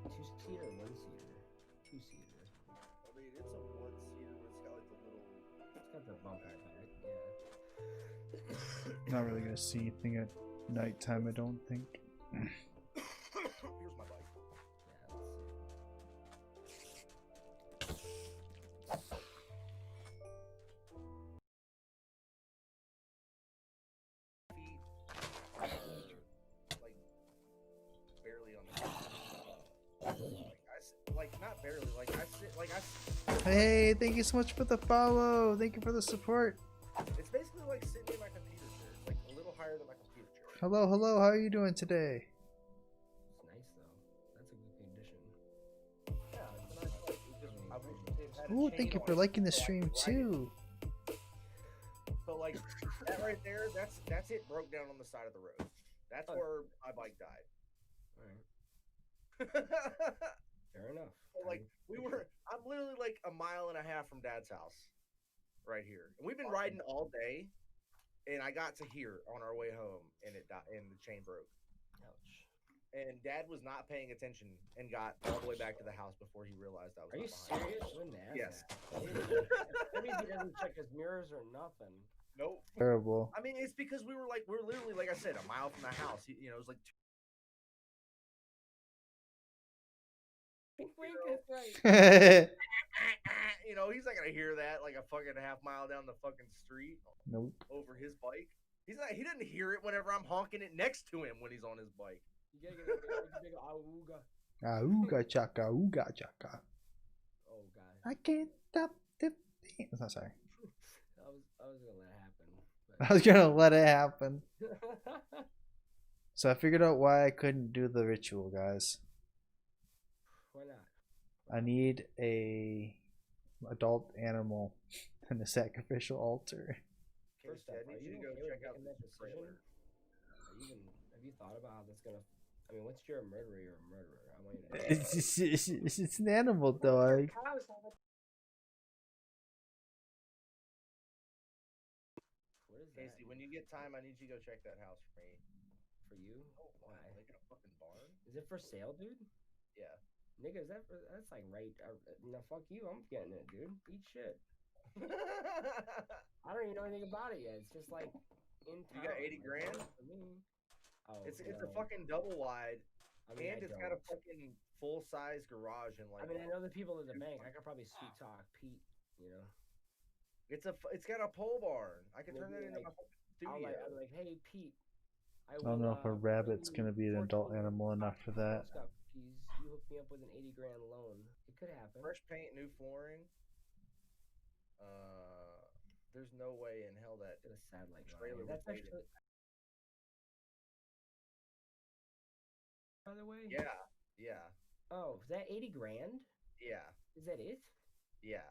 Two-seater, one-seater, two-seater. I mean, it's a one-seater, but it's got like the little. It's got the bumper back, yeah. Not really gonna see anything at nighttime, I don't think. Here's my bike. Yeah, let's see. Feet, like barely on the ground. Like not barely. Like I sit. Like I. Hey, thank you so much for the follow. Thank you for the support. It's basically like sitting in my computer chair. It's like a little higher than my computer chair. Hello, hello. How are you doing today? It's nice though. That's a good condition. Yeah, it's a nice bike. It's just, I wish it had a Ooh, chain thank you on for it liking the so I stream could ride it. too. So like that right there, that's it broke down on the side of the road. That's Oh. where my bike died. Alright. Fair enough. Like I'm literally like a mile and a half from Dad's house, right here, and we've been riding all day. And I got to here on our way home, and it died, and the chain broke. Ouch. And Dad was not paying attention and got all the way back to the house before he realized I was. Are you not behind him. serious? When that? Yes. That means he doesn't check his mirrors or nothing. Nope. Terrible. I mean, it's because we were literally, like I said, a mile from the house. You know, it was like. Wink, wink, that's right. You know, he's not gonna hear that like a fucking half mile down the fucking street Nope. over his bike. He didn't hear it whenever I'm honking it next to him when he's on his bike. You gotta get a big auga. Ooga chaka, ooga chaka. Oh god. I can't stop the beat. I'm sorry. I was gonna let it happen. I was gonna let it happen. But... So I figured out why I couldn't do the ritual, guys. Why not? I need a adult animal and a sacrificial altar. Okay, First so off, I are need you you to go okay with check out making the that decision? trailer. Have you thought about how that's gonna? I mean, once you're a murderer, you're a murderer. I want you to. It's an animal, dog. Cows have it. What is Casey, that? when you get time, I need you to go check that house for me. For you? Oh, wow. Why? Like in a fucking barn? Is it for sale, dude? Yeah. Nigga, that's like right. No, fuck you. I'm getting it, dude. Eat shit. I don't even know anything about it yet. It's just like in town. You got 80 grand? For me. Oh, It's a no. fucking double wide, I mean, and I it's got a don't. fucking full size garage and like. I mean, I know the people at the bank. I could probably sweet talk Pete. You know. It's got a pole barn. I can turn that Maybe, into like, my fucking studio. I'm like, hey Pete. I don't know if a rabbit's gonna be an adult animal enough for that. Stuff, please. You hook me up with an 80 grand loan. It could happen. Fresh paint, new flooring. There's no way in hell that Get a sad like trailer That's was made actually. By the way. Yeah. Oh, is that 80 grand? Yeah. Is that it? Yeah.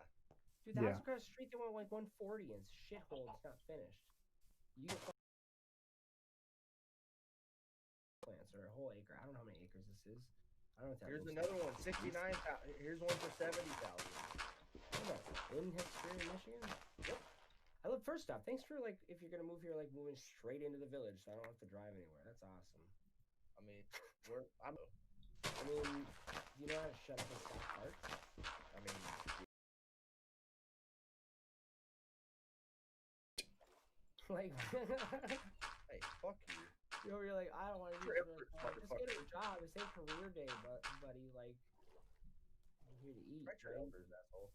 Dude, the Yeah. house across the street they want like 140 and it's shithole. It's not finished. You get plants or a whole acre. I don't know how many acres this is. I don't know what that Here's looks another like. one, 69,000. Here's one for 70,000. What, in Hesperia, Michigan? Yep. I love. First off, thanks for like if you're gonna move here, like moving straight into the village, so I don't have to drive anywhere. That's awesome. I mean, I mean, do you know how to shut up and stop parts? I mean, Like, hey, fuck you. you're like, I don't want to do You're this. effort, Just get a job. This ain't career day, buddy. Like, I'm here to eat. Write your right? elders, asshole.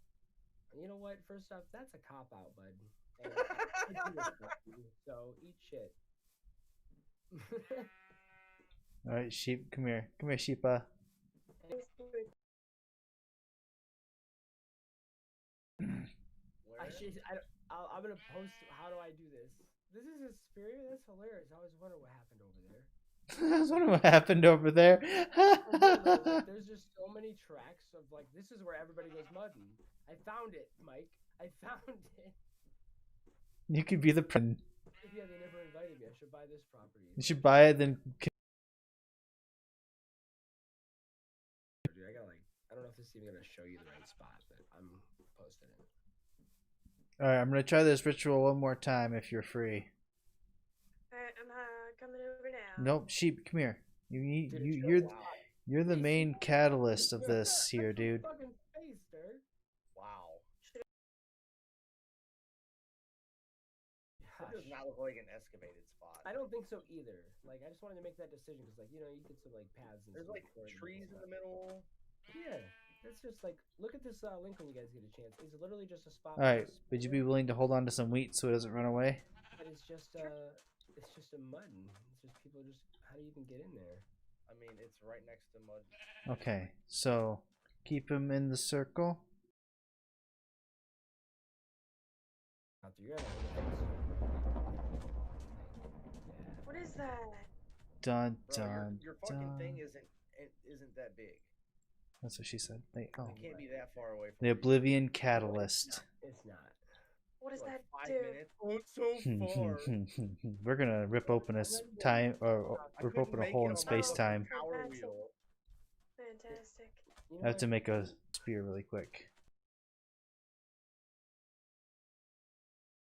And you know what? First off, that's a cop out, bud. And I do respect you, so eat shit. All right, sheep, come here, sheepa. Thanks, Where? I'm gonna post. How do I do this? This is a Superior. That's hilarious. I always wonder what happened over there. I was wondering what happened over there. There's just so many tracks of like this is where everybody goes mudding. I found it, Mike. I found it. You could be the prince. Yeah, they never invited me. I should buy this property. You should buy it, then. Dude, I don't know if this is even gonna show you the right spot, but I'm posting it. Alright, I'm gonna try this ritual one more time if you're free. Alright, I'm coming over now. Nope, sheep, come here. Dude, You're the main catalyst of this here, dude. Fucking face, sir. Wow. That does Gosh. not look like an excavated spot. I don't think so either. Like, I just wanted to make that decision because, like, you know, you get some like paths. And There's stuff like for it and trees in stuff. the middle. Yeah, that's just like look at this link when you guys get a chance. It's literally just a spot. Alright, would you be willing to hold on to some wheat so it doesn't run away? But it's just a mud. It's just people just how do you even get in there? I mean, it's right next to mud. Okay, so keep him in the circle. Out there, yeah. What is that? Dun Bro, dun your fucking dun. thing isn't that big. That's what she said. Wait, oh. It can't be that far away from The you. Oblivion Catalyst. It's not. What does Like that 5 do? minutes. Oh, it's so far. We're gonna rip open a time, or rip open a hole in space time. Power wheel. Fantastic. You I have to what? make a spear really quick.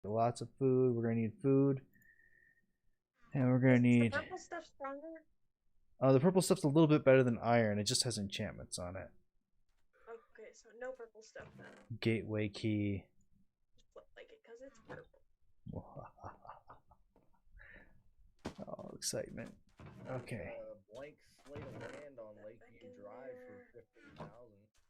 Lots of food. We're gonna need food, and we're gonna Is need. the purple stuff stronger? The purple stuff's a little bit better than iron. It just has enchantments on it. Okay, so no purple stuff then. Gateway key. Just like it because it's purple. Oh, excitement. Okay. Blank slate of land on Lakeview Drive for 50,000.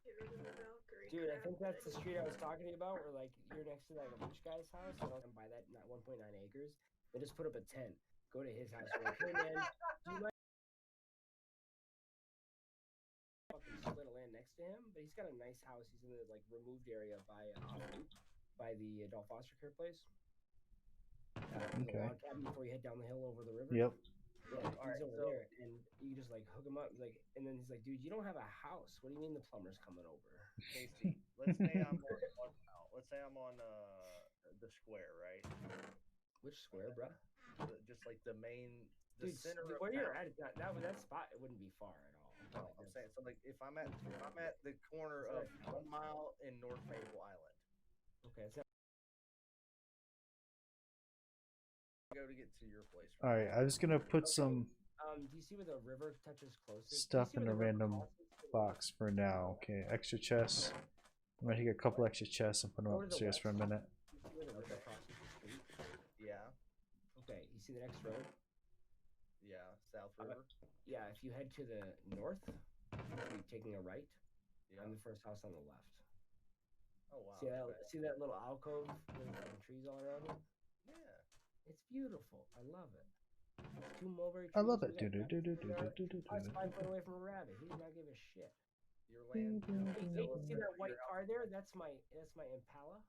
Get rid of the Valkyrie. Dude, I crap. think that's the street I was talking to you about, where like you're next to that rich guy's house, and I'll buy that 1.9 acres. They just put up a tent. Go to his house. You're like, hey man, do you mind fucking split of land next to him? But he's got a nice house. He's in the like removed area by the Adolph Foster Care place. The Okay. log cabin before you head down the hill over the river. Yep. Yeah, he's Alright, over so- there, and you just like hook him up, like, and then he's like, "Dude, you don't have a house. What do you mean the plumber's coming over?" Casey, let's say I'm on let's say I'm on the square, right? Which square, bruh? Just like the main, the Dude, center of where you're town. at, that spot, it wouldn't be far at all. No, Like, I'm that's- saying so. Like if I'm at the corner of 1 mile in North Maple Island, Okay, so go to get to your place. All right. I was gonna put some do you see where the river touches closest? Do you stuff see in where a the river random crosses to the box for now. Okay. Extra chests. I'm gonna take a couple extra chests and put them Go to the upstairs for a west. minute. You see where the river crosses the street? Yeah, Okay, you see the next road? yeah, South Uh, River. Yeah, if you head to the north, you're taking a right. Yeah. I'm the first house on the left. Oh wow. See okay. that little alcove with trees all around it? Yeah. It's beautiful. I love it. Two mulberry trees. I love we it. got rabbits in there. Do-do-do-do-do-do-do-do. I was 5 foot away from a rabbit. He did not give a shit. Your land. Hey, you see that white car there? That's my Impala.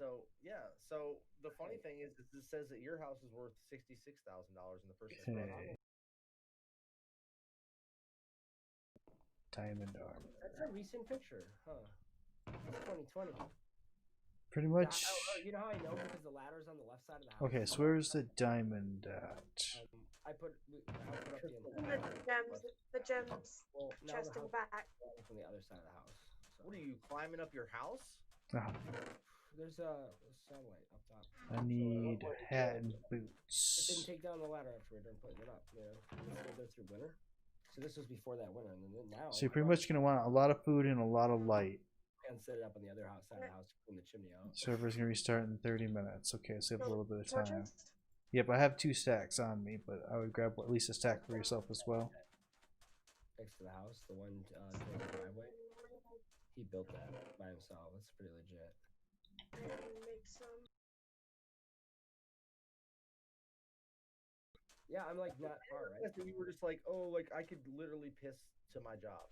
So yeah. So the funny thing is, it says that your house is worth $66,000 in the first. Okay. Diamond arm. That's a recent picture, huh? It's 2020. Pretty much. You know how I know because the ladder's on the left side of the house. Okay, so where's the diamond at? I put up the The gems well, now chest the in the house back. is from the other side of the house. So. What are you climbing up your house? Ah, There's a satellite up top. I need hat and It didn't boots. take down the ladder after we're done putting it up. You know, we go through winter. So this was before that winter, and then now. So you're pretty much gonna want a lot of food and a lot of light. And set it up on the other side of the house, clean the chimney out. Server's gonna restart in 30 minutes. Okay, so you have a little bit of time. Torches? Yep, I have 2 stacks on me, but I would grab at least a stack for yourself as well. Next to the house, the one towards the driveway. He built that by himself. That's pretty legit. Make some. Yeah, I'm like not far, right? So you were just like, oh, like I could literally piss to my job.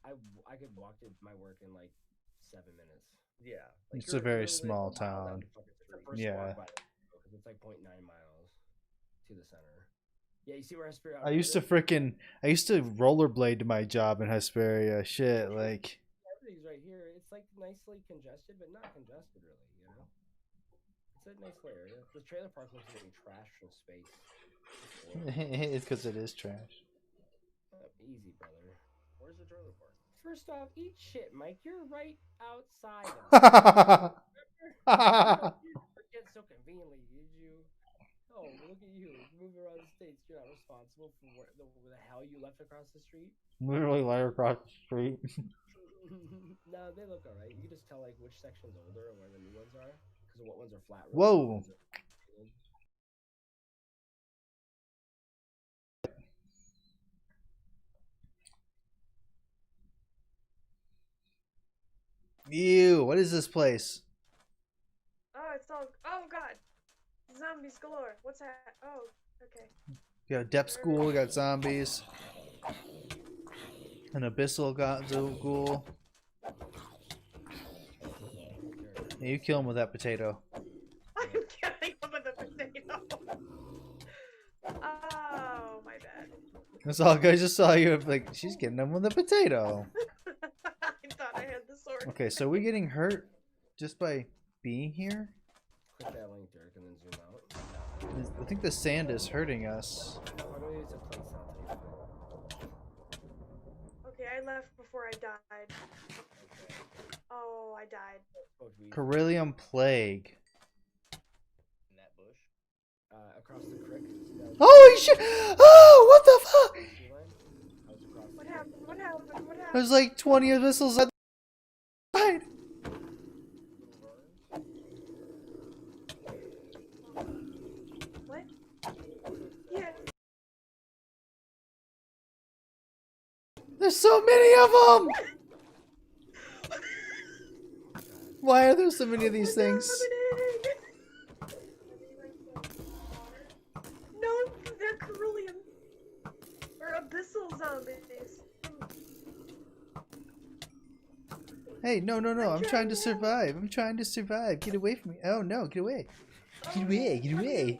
I could walk to my work in like 7 minutes. Yeah. It's you're- a very you're small literally a mile down town. the fucking It's a street. first Yeah. walk by because it's like 0.9 miles to the center. Yeah, you see where Hesperia I used to rollerblade to my job in Hesperia. Shit, like Everything's right here. It's like nicely congested, but not congested really. You know, it's a nice little area. The trailer park looks like a trash of space. It's horrible. it's because it is trash. Easy, brother. Where's the trailer park? First off, eat shit, Mike. You're right outside. Of Forget so conveniently, did you? Oh, look at you, moving around the states. You're not responsible for where the hell you left across the street. Literally right across the street. No, they look alright. You can just tell like which section's older and where the new ones are, because what ones are flat. roads, Whoa. what ones are- Ew, what is this place? Oh, it's all. Oh God, zombies galore. What's that? Oh, okay. We got a depth school, we got zombies. An abyssal ghoul. Yeah, you kill him with that potato. I'm killing him with a potato. Oh, my bad. That's all. I just saw you like she's getting him with a potato. I thought I had the sword. Okay, so we're getting hurt just by being here. Click that link, Dirk, and then zoom out. I think the sand is hurting us. How do I use a place on tape? Okay, I left before I died. Oh, I died. Oh, we Coryllium plague. In that bush. across the creek. See that Holy shit! Oh, what the fuck? sea line? I was across the What creek. happened? What happened? What happened? There's like 20 abyssals at the side. What? Yeah. There's so many of them! Why are there so many of these things? No, they're Cerulean. Or abyssal zombies. Hey, no, no, no, I'm trying to survive. I'm trying to survive. Get away from me. Oh no, get away. Get away, get away.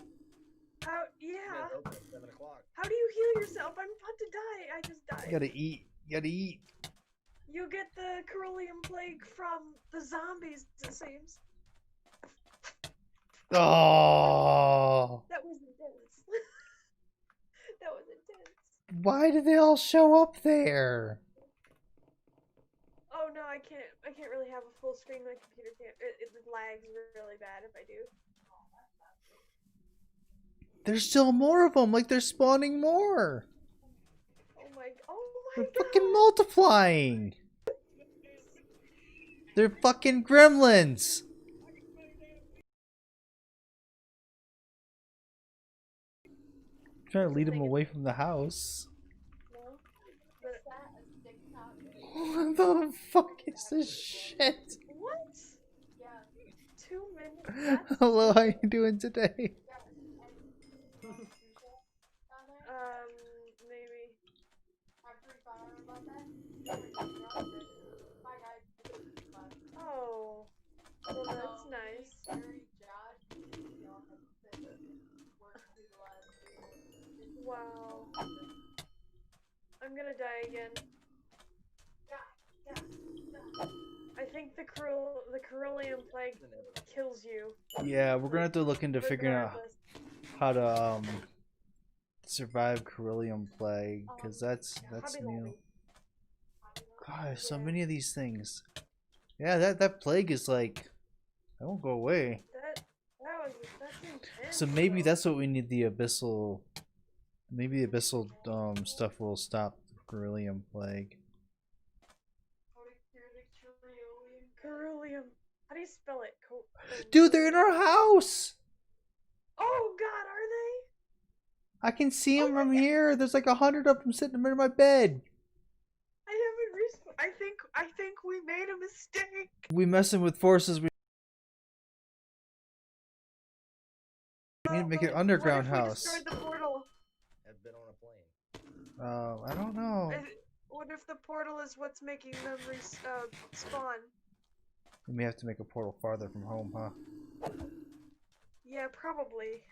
How? Yeah, Yeah. it's open at 7 o'clock. How do you heal yourself? I'm about to die. I just died. You gotta eat. You gotta eat. You get the Cerulean plague from the zombies, it seems. Oh. That was intense. That was intense. Why did they all show up there? Oh no, I can't really have a full screen. My computer can't. It lags really bad if I do. There's still more of them. Like they're spawning more. Oh my They're god. fucking multiplying. They're fucking gremlins. I'm trying to lead them away from the house. No. What the fuck is this shit? What? 2 minutes. Hello, how you doing today? Maybe. Oh. Well, that's nice. Wow. I'm gonna die again. I think the Cerulean plague kills you. Yeah, we're gonna have to look into figuring out regardless. how to survive Coryllium plague, because that's Hobby new. Lobby. God, there's so many of these things. Yeah, that plague is like, that won't go away. That's intense. So maybe though. that's what we need. The abyssal, maybe the abyssal stuff will stop the Coryllium plague. Cerulean. How do you spell it? Dude, they're in our house. Oh God, are they? I can see them from here. There's like 100 of them sitting under my bed. I haven't reached. I think we made a mistake. We messing with forces. We need to make an underground What if we house. destroyed the portal? I've been on a plane. I don't know. What if the portal is what's making memories spawn? We may have to make a portal farther from home, huh? Yeah, probably.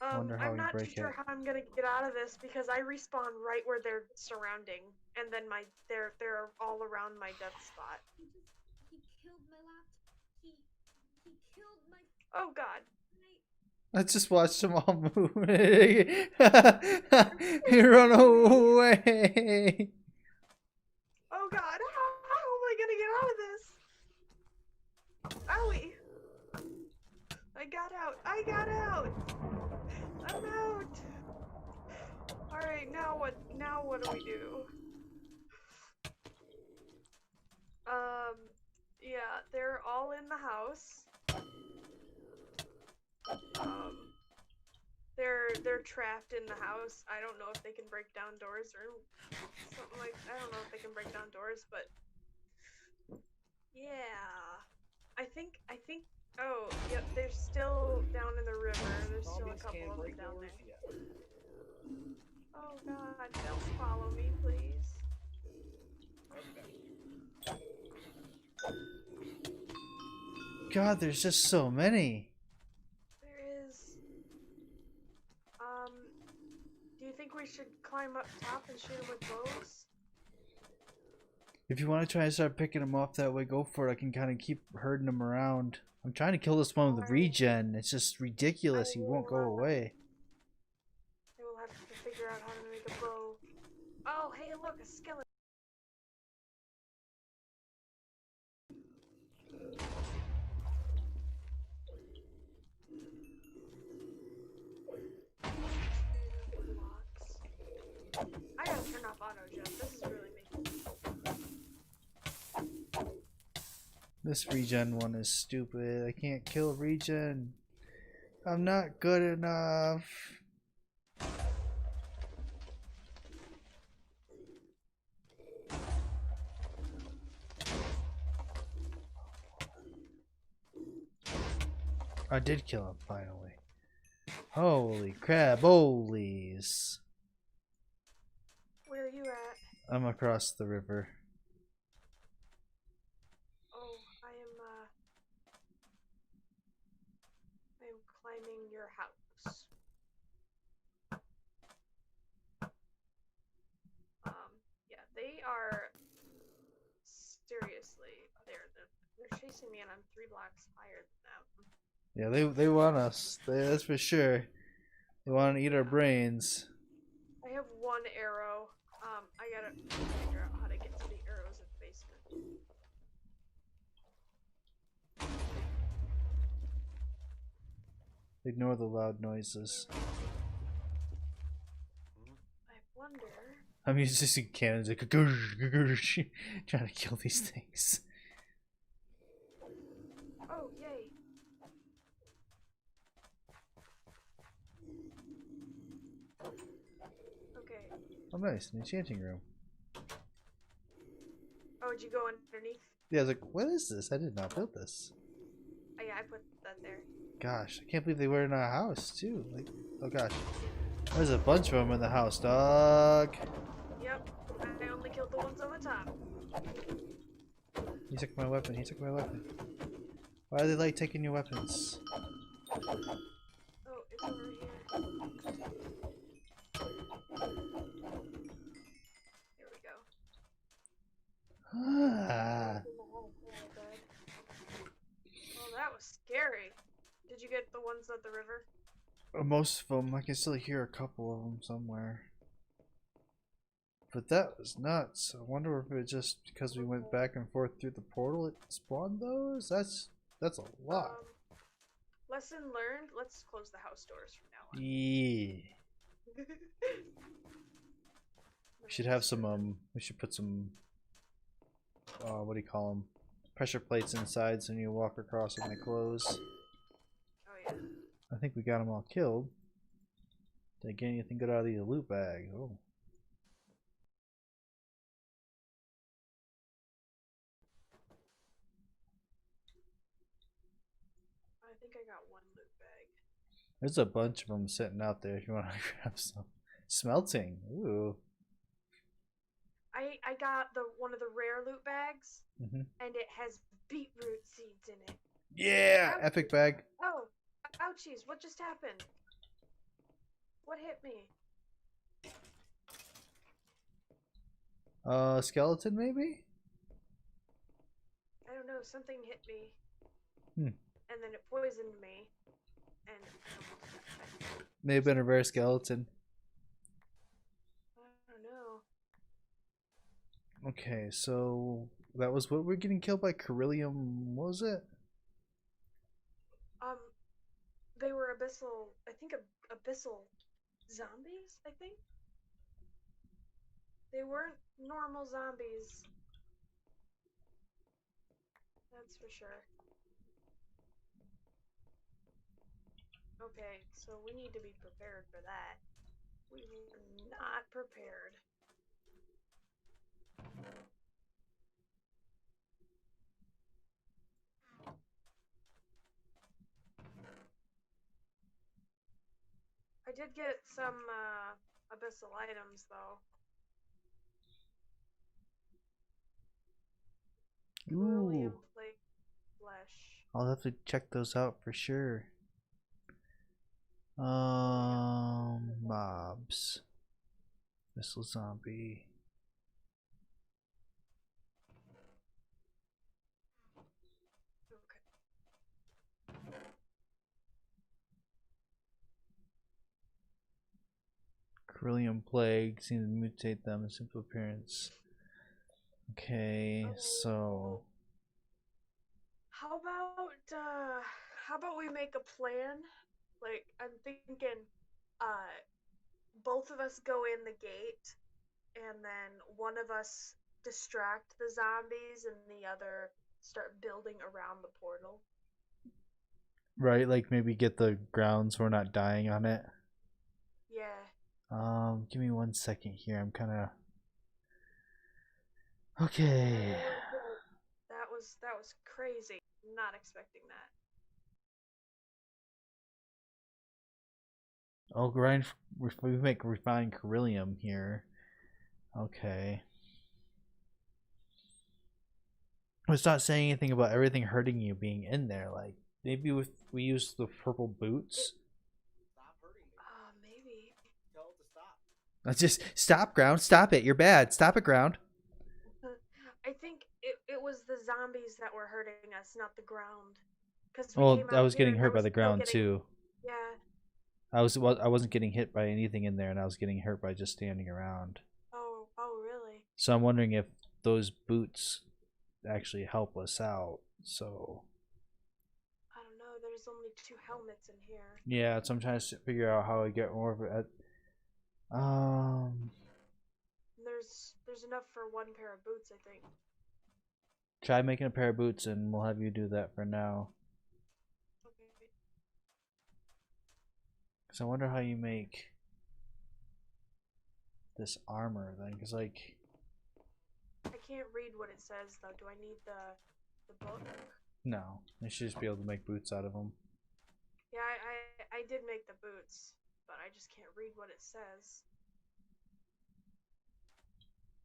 Wonder how I'm we not too break sure it. how I'm gonna get out of this because I respawn right where they're surrounding, and then they're all around my death spot. He killed my laptop. He killed my. Oh God. I just watched them all move. He run away. Oh God. How am I gonna get out of this? Owie. I got out. I got out. I'm out. All right. Now what? Now what do we do? Yeah, they're all in the house. They're trapped in the house. I don't know if they can break down doors or something like. I don't know if they can break down doors, but yeah, I think. Oh, yep, they're still down in the river. There's still a Zombies couple can of them break down doors. there. Yeah. Oh God, don't follow me, please. God, there's just so many. There is. Do you think we should climb up top and shoot them with bows? If you want to try and start picking them off that way, go for it. I can kind of keep herding them around. I'm trying to kill this one with the regen. It's just ridiculous. He won't go away. I will have to figure out how to make a bow. Oh, hey, look, a skeleton. I gotta turn off auto jump. This is really making me. This regen one is stupid. I can't kill regen. I'm not good enough. I did kill him finally. Holy crap, holies. Where are you at? I'm across the river. Oh, I am climbing your house. Yeah, they are seriously, they're chasing me and I'm 3 blocks higher than them. Yeah, they want us. That's for sure. They want to eat our brains. I have 1 arrow. I gotta figure out how to get to the arrows in the basement. Ignore the loud noises. I wonder. I'm using cannons like trying to kill these things. Oh, yay. Okay. Oh, nice, an enchanting room. Oh, did you go underneath? Yeah, I was like, what is this? I did not build this. Oh, yeah, I put that there. Gosh, I can't believe they were in our house too. Like, oh gosh, there's a bunch of them in the house, dog. Yep, I only killed the ones on the top. He took my weapon. He took my weapon. Why do they like taking your weapons? Oh, it's over here. There we go. Ah. Oh, that was scary. Did you get the ones at the river? Most of them. I can still hear a couple of them somewhere. But that was nuts. I wonder if it just because we went back and forth through the portal it spawned those? That's a lot. Lesson learned, let's close the house doors from now on. Yeah. We should have some we should put some what do you call them? Pressure plates inside so when you walk across when they close. Oh yeah. I think we got them all killed. Did I get anything good out of the loot bag? Oh. I think I got 1 loot bag. There's a bunch of them sitting out there if you want to grab some. Smelting. Ooh. I got one of the rare loot bags, Hmm. and it has beetroot seeds in it. Yeah, epic bag. Oh, ouchies! What just happened? What hit me? Skeleton maybe? I don't know. Something hit me, Hmm. and then it poisoned me, and I May have been a rare skeleton. don't know. Okay, so that was what we're getting killed by Coryllium, what was it? They were abyssal. I think abyssal zombies. I think they weren't normal zombies. That's for sure. Okay, so we need to be prepared for that. We were not prepared. I did get some abyssal items though. Beryllium Ooh, plate flesh. I'll have to check those out for sure. Mobs. Missile zombie. Okay. Coryllium plague seems to mutate them in simple appearance. Okay, so How about we make a plan? Like I'm thinking both of us go in the gate and then one of us distract the zombies and the other start building around the portal. right, like maybe get the grounds so we're not dying on it. Yeah. Give me 1 second here. I'm kind of okay. That was crazy. Not expecting that. Oh, we make refined Coryllium here. Okay. It's not saying anything about everything hurting you being in there. Like maybe if we use the purple boots. Stop hurting me. Maybe. Tell it to stop. Let's just stop, ground. Stop it. You're bad. Stop it, ground. I think it was the zombies that were hurting us, not the ground. Because Well, I was getting hurt by the ground too. Yeah. I wasn't getting hit by anything in there, and I was getting hurt by just standing around. Oh, really? So I'm wondering if those boots actually help us out. So I don't know. There's only 2 helmets in here. yeah, so I'm trying to figure out how I get more of it. There's enough for 1 pair of boots, I think. Try making a pair of boots, and we'll have you do that for now. Okay. Cause I wonder how you make this armor then, cause like I can't read what it says though. Do I need the book? no, you should just be able to make boots out of them. Yeah, I did make the boots, but I just can't read what it says.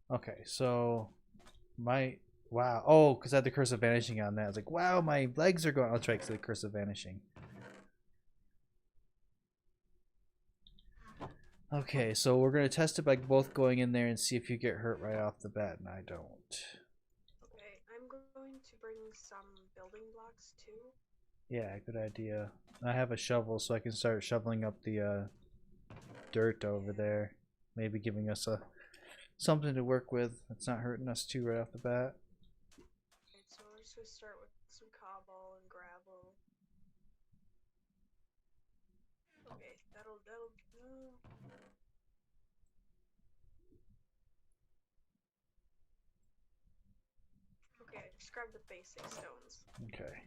Okay, so wow. Oh, because I had the curse of vanishing on that. I was like, wow, my legs are going. I'll try the curse of vanishing. Okay, so we're gonna test it by both going in there and see if you get hurt right off the bat, and I don't. Okay, I'm going to bring some building blocks too. Yeah, good idea. I have a shovel, so I can start shoveling up the dirt over there. Maybe giving us something to work with. It's not hurting us too right off the bat. Okay, so we're just gonna start with some cobble and gravel. Okay, that'll no. Okay, just grab the basic stones. Okay.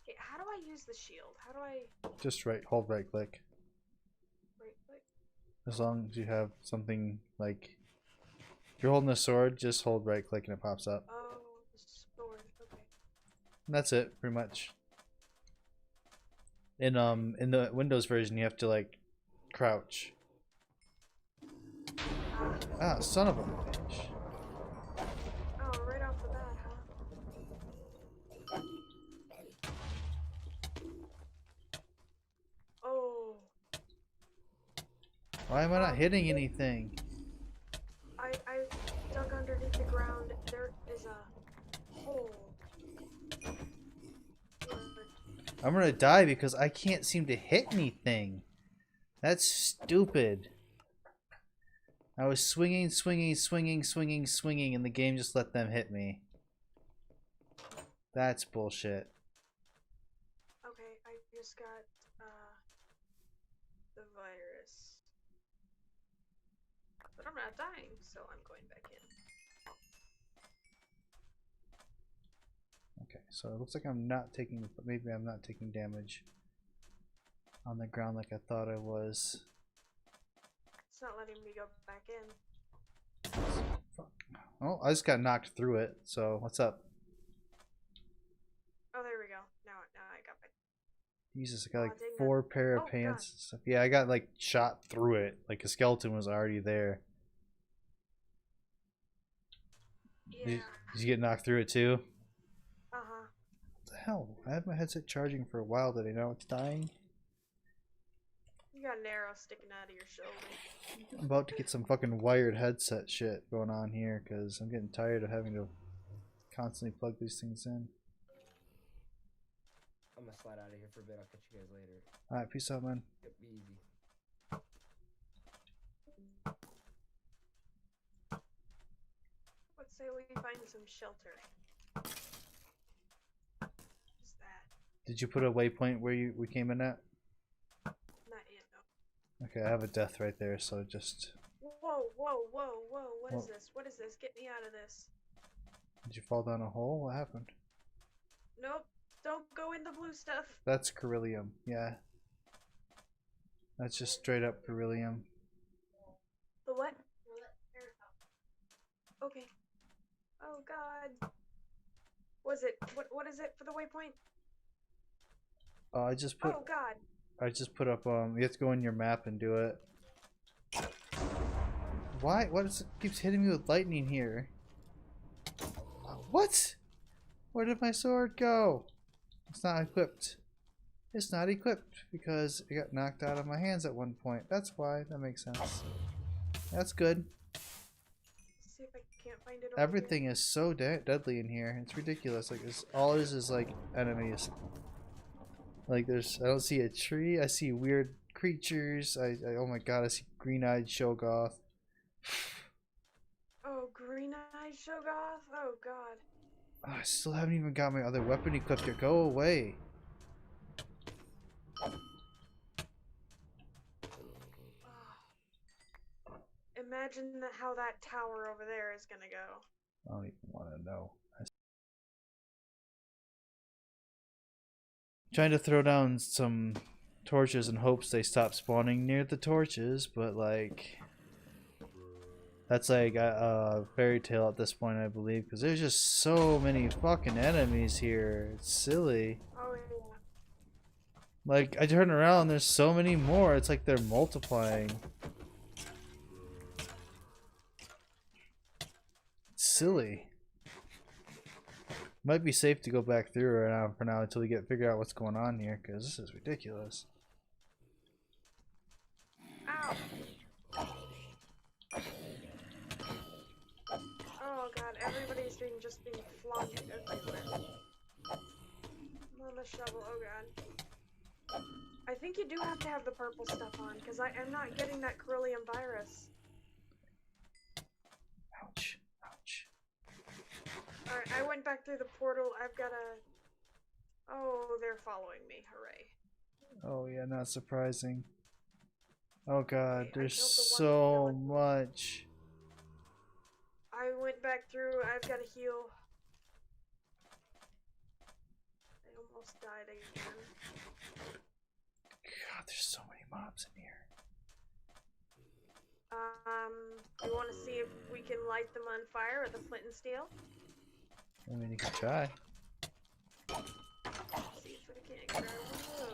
Okay, how do I use the shield? How do I Just hold right click. right click? As long as you have something like, if you're holding a sword, just hold right click and it pops up. Oh, the sword. Okay. And that's it, pretty much. In the Windows version, you have to like crouch. Ah, son of a bitch. Why am I not hitting anything? I dug underneath the ground. There is a hole. I'm gonna die because I can't seem to hit anything. That's stupid. I was swinging, and the game just let them hit me. That's bullshit. Okay, I just got the virus. But I'm not dying, so I'm going back in. Okay, so it looks like I'm not taking, maybe I'm not taking damage on the ground like I thought I was. It's not letting me go back in. Fuck. Oh, I just got knocked through it, so what's up? Oh, there we go. Now I got back. Jesus, I got like dang it. 4 pair of Oh, pants and stuff. Yeah, I got like shot through it. Like a skeleton was already there. Yeah. Did you get knocked through it too? Uh-huh. What the hell? I had my headset charging for a while. Did I know it's dying? You got an arrow sticking out of your shoulder. I'm about to get some fucking wired headset shit going on here because I'm getting tired of having to constantly plug these things in. I'm gonna slide out of here for a bit. I'll catch you guys later. Alright, peace out, man. Yep, be easy. Let's say we find some shelter. What's that? Did you put a waypoint where we came in at? Not yet, no. Okay, I have a death right there, so just... Whoa, whoa, whoa, whoa. What is Whoa. this? What is this? Get me out of this. Did you fall down a hole? What happened? Nope. Don't go in the blue stuff. That's beryllium, yeah. That's just straight up beryllium. The what? Okay. Oh god. Was it what is it for the waypoint? I just put Oh god. I just put up you have to go in your map and do it. Why? What is it keeps hitting me with lightning here? What? Where did my sword go? It's not equipped. It's not equipped because it got knocked out of my hands at one point. That's why. That makes sense. That's good. See if I can't find it over Everything is so deadly in here. It's ridiculous. Like all it is like enemies. Like I don't see a tree. I see weird creatures. I oh my god, I see green-eyed Shogoth. Oh, green-eyed Shogoth? Oh god. Oh, I still haven't even got my other weapon equipped yet. Go away. Imagine how that tower over there is gonna go. I don't even want to know. Trying to throw down some torches in hopes they stop spawning near the torches, but like that's like a fairy tale at this point, I believe, because there's just so many fucking enemies here. It's silly. Oh yeah. Like I turn around and there's so many more. It's like they're multiplying. It's silly. Might be safe to go back through right now for now until we figure out what's going on here, because this is ridiculous. Ow! Oh god, everybody's just being flung everywhere. I'm on the shovel, oh god. I think you do have to have the purple stuff on, because I am not getting that Coryllium virus. Ouch. Ouch. Alright, I went back through the portal. I've got a... Oh, they're following me. Hooray. Oh yeah, not surprising. Oh god, Okay, I there's killed the one so skeleton. much. I went back through. I've got to heal. I almost died again. God, there's so many mobs in here. You want to see if we can light them on fire with a flint and steel? I mean, you can try. See if we can't grab one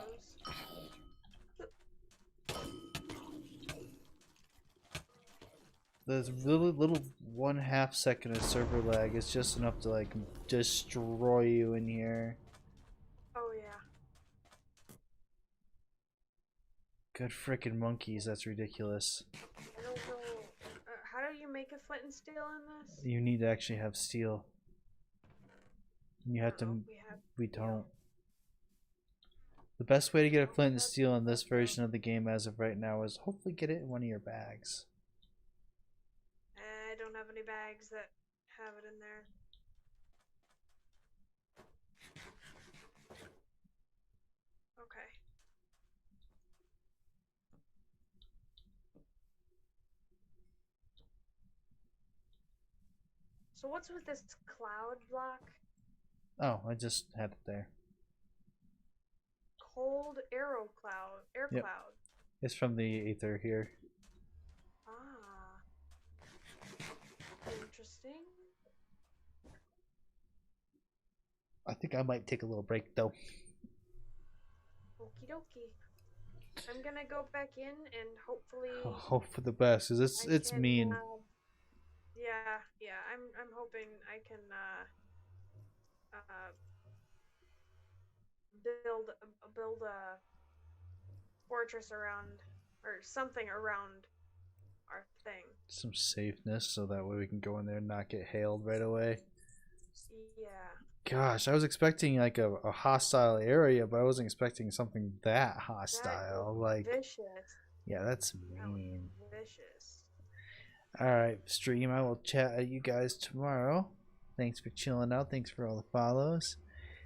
of those. The little 1/2 second of server lag is just enough to like destroy you in here. Oh yeah. Good frickin' monkeys. That's ridiculous. I don't know. How do you make a flint and steel in this? You need to actually have steel. You have to. We don't. The best way to get a flint and steel in this version of the game as of right now is hopefully get it in one of your bags. I don't have any bags that have it in there. Okay. So what's with this cloud block? Oh, I just had it there. Cold air Yep. cloud. It's from the Aether here. Ah. Interesting. I think I might take a little break though. Okie dokie. I'm gonna go back in and hopefully. I'll hope for the best, cause it's mean. Yeah. I'm hoping I can build a fortress around or something around our thing. Some safeness, so that way we can go in there and not get hailed right away. Yeah. Gosh, I was expecting like a hostile area, but I wasn't expecting something that hostile. Like, vicious. yeah, that's mean. Vicious. Alright, stream. I will chat at you guys tomorrow. Thanks for chilling out. Thanks for all the follows.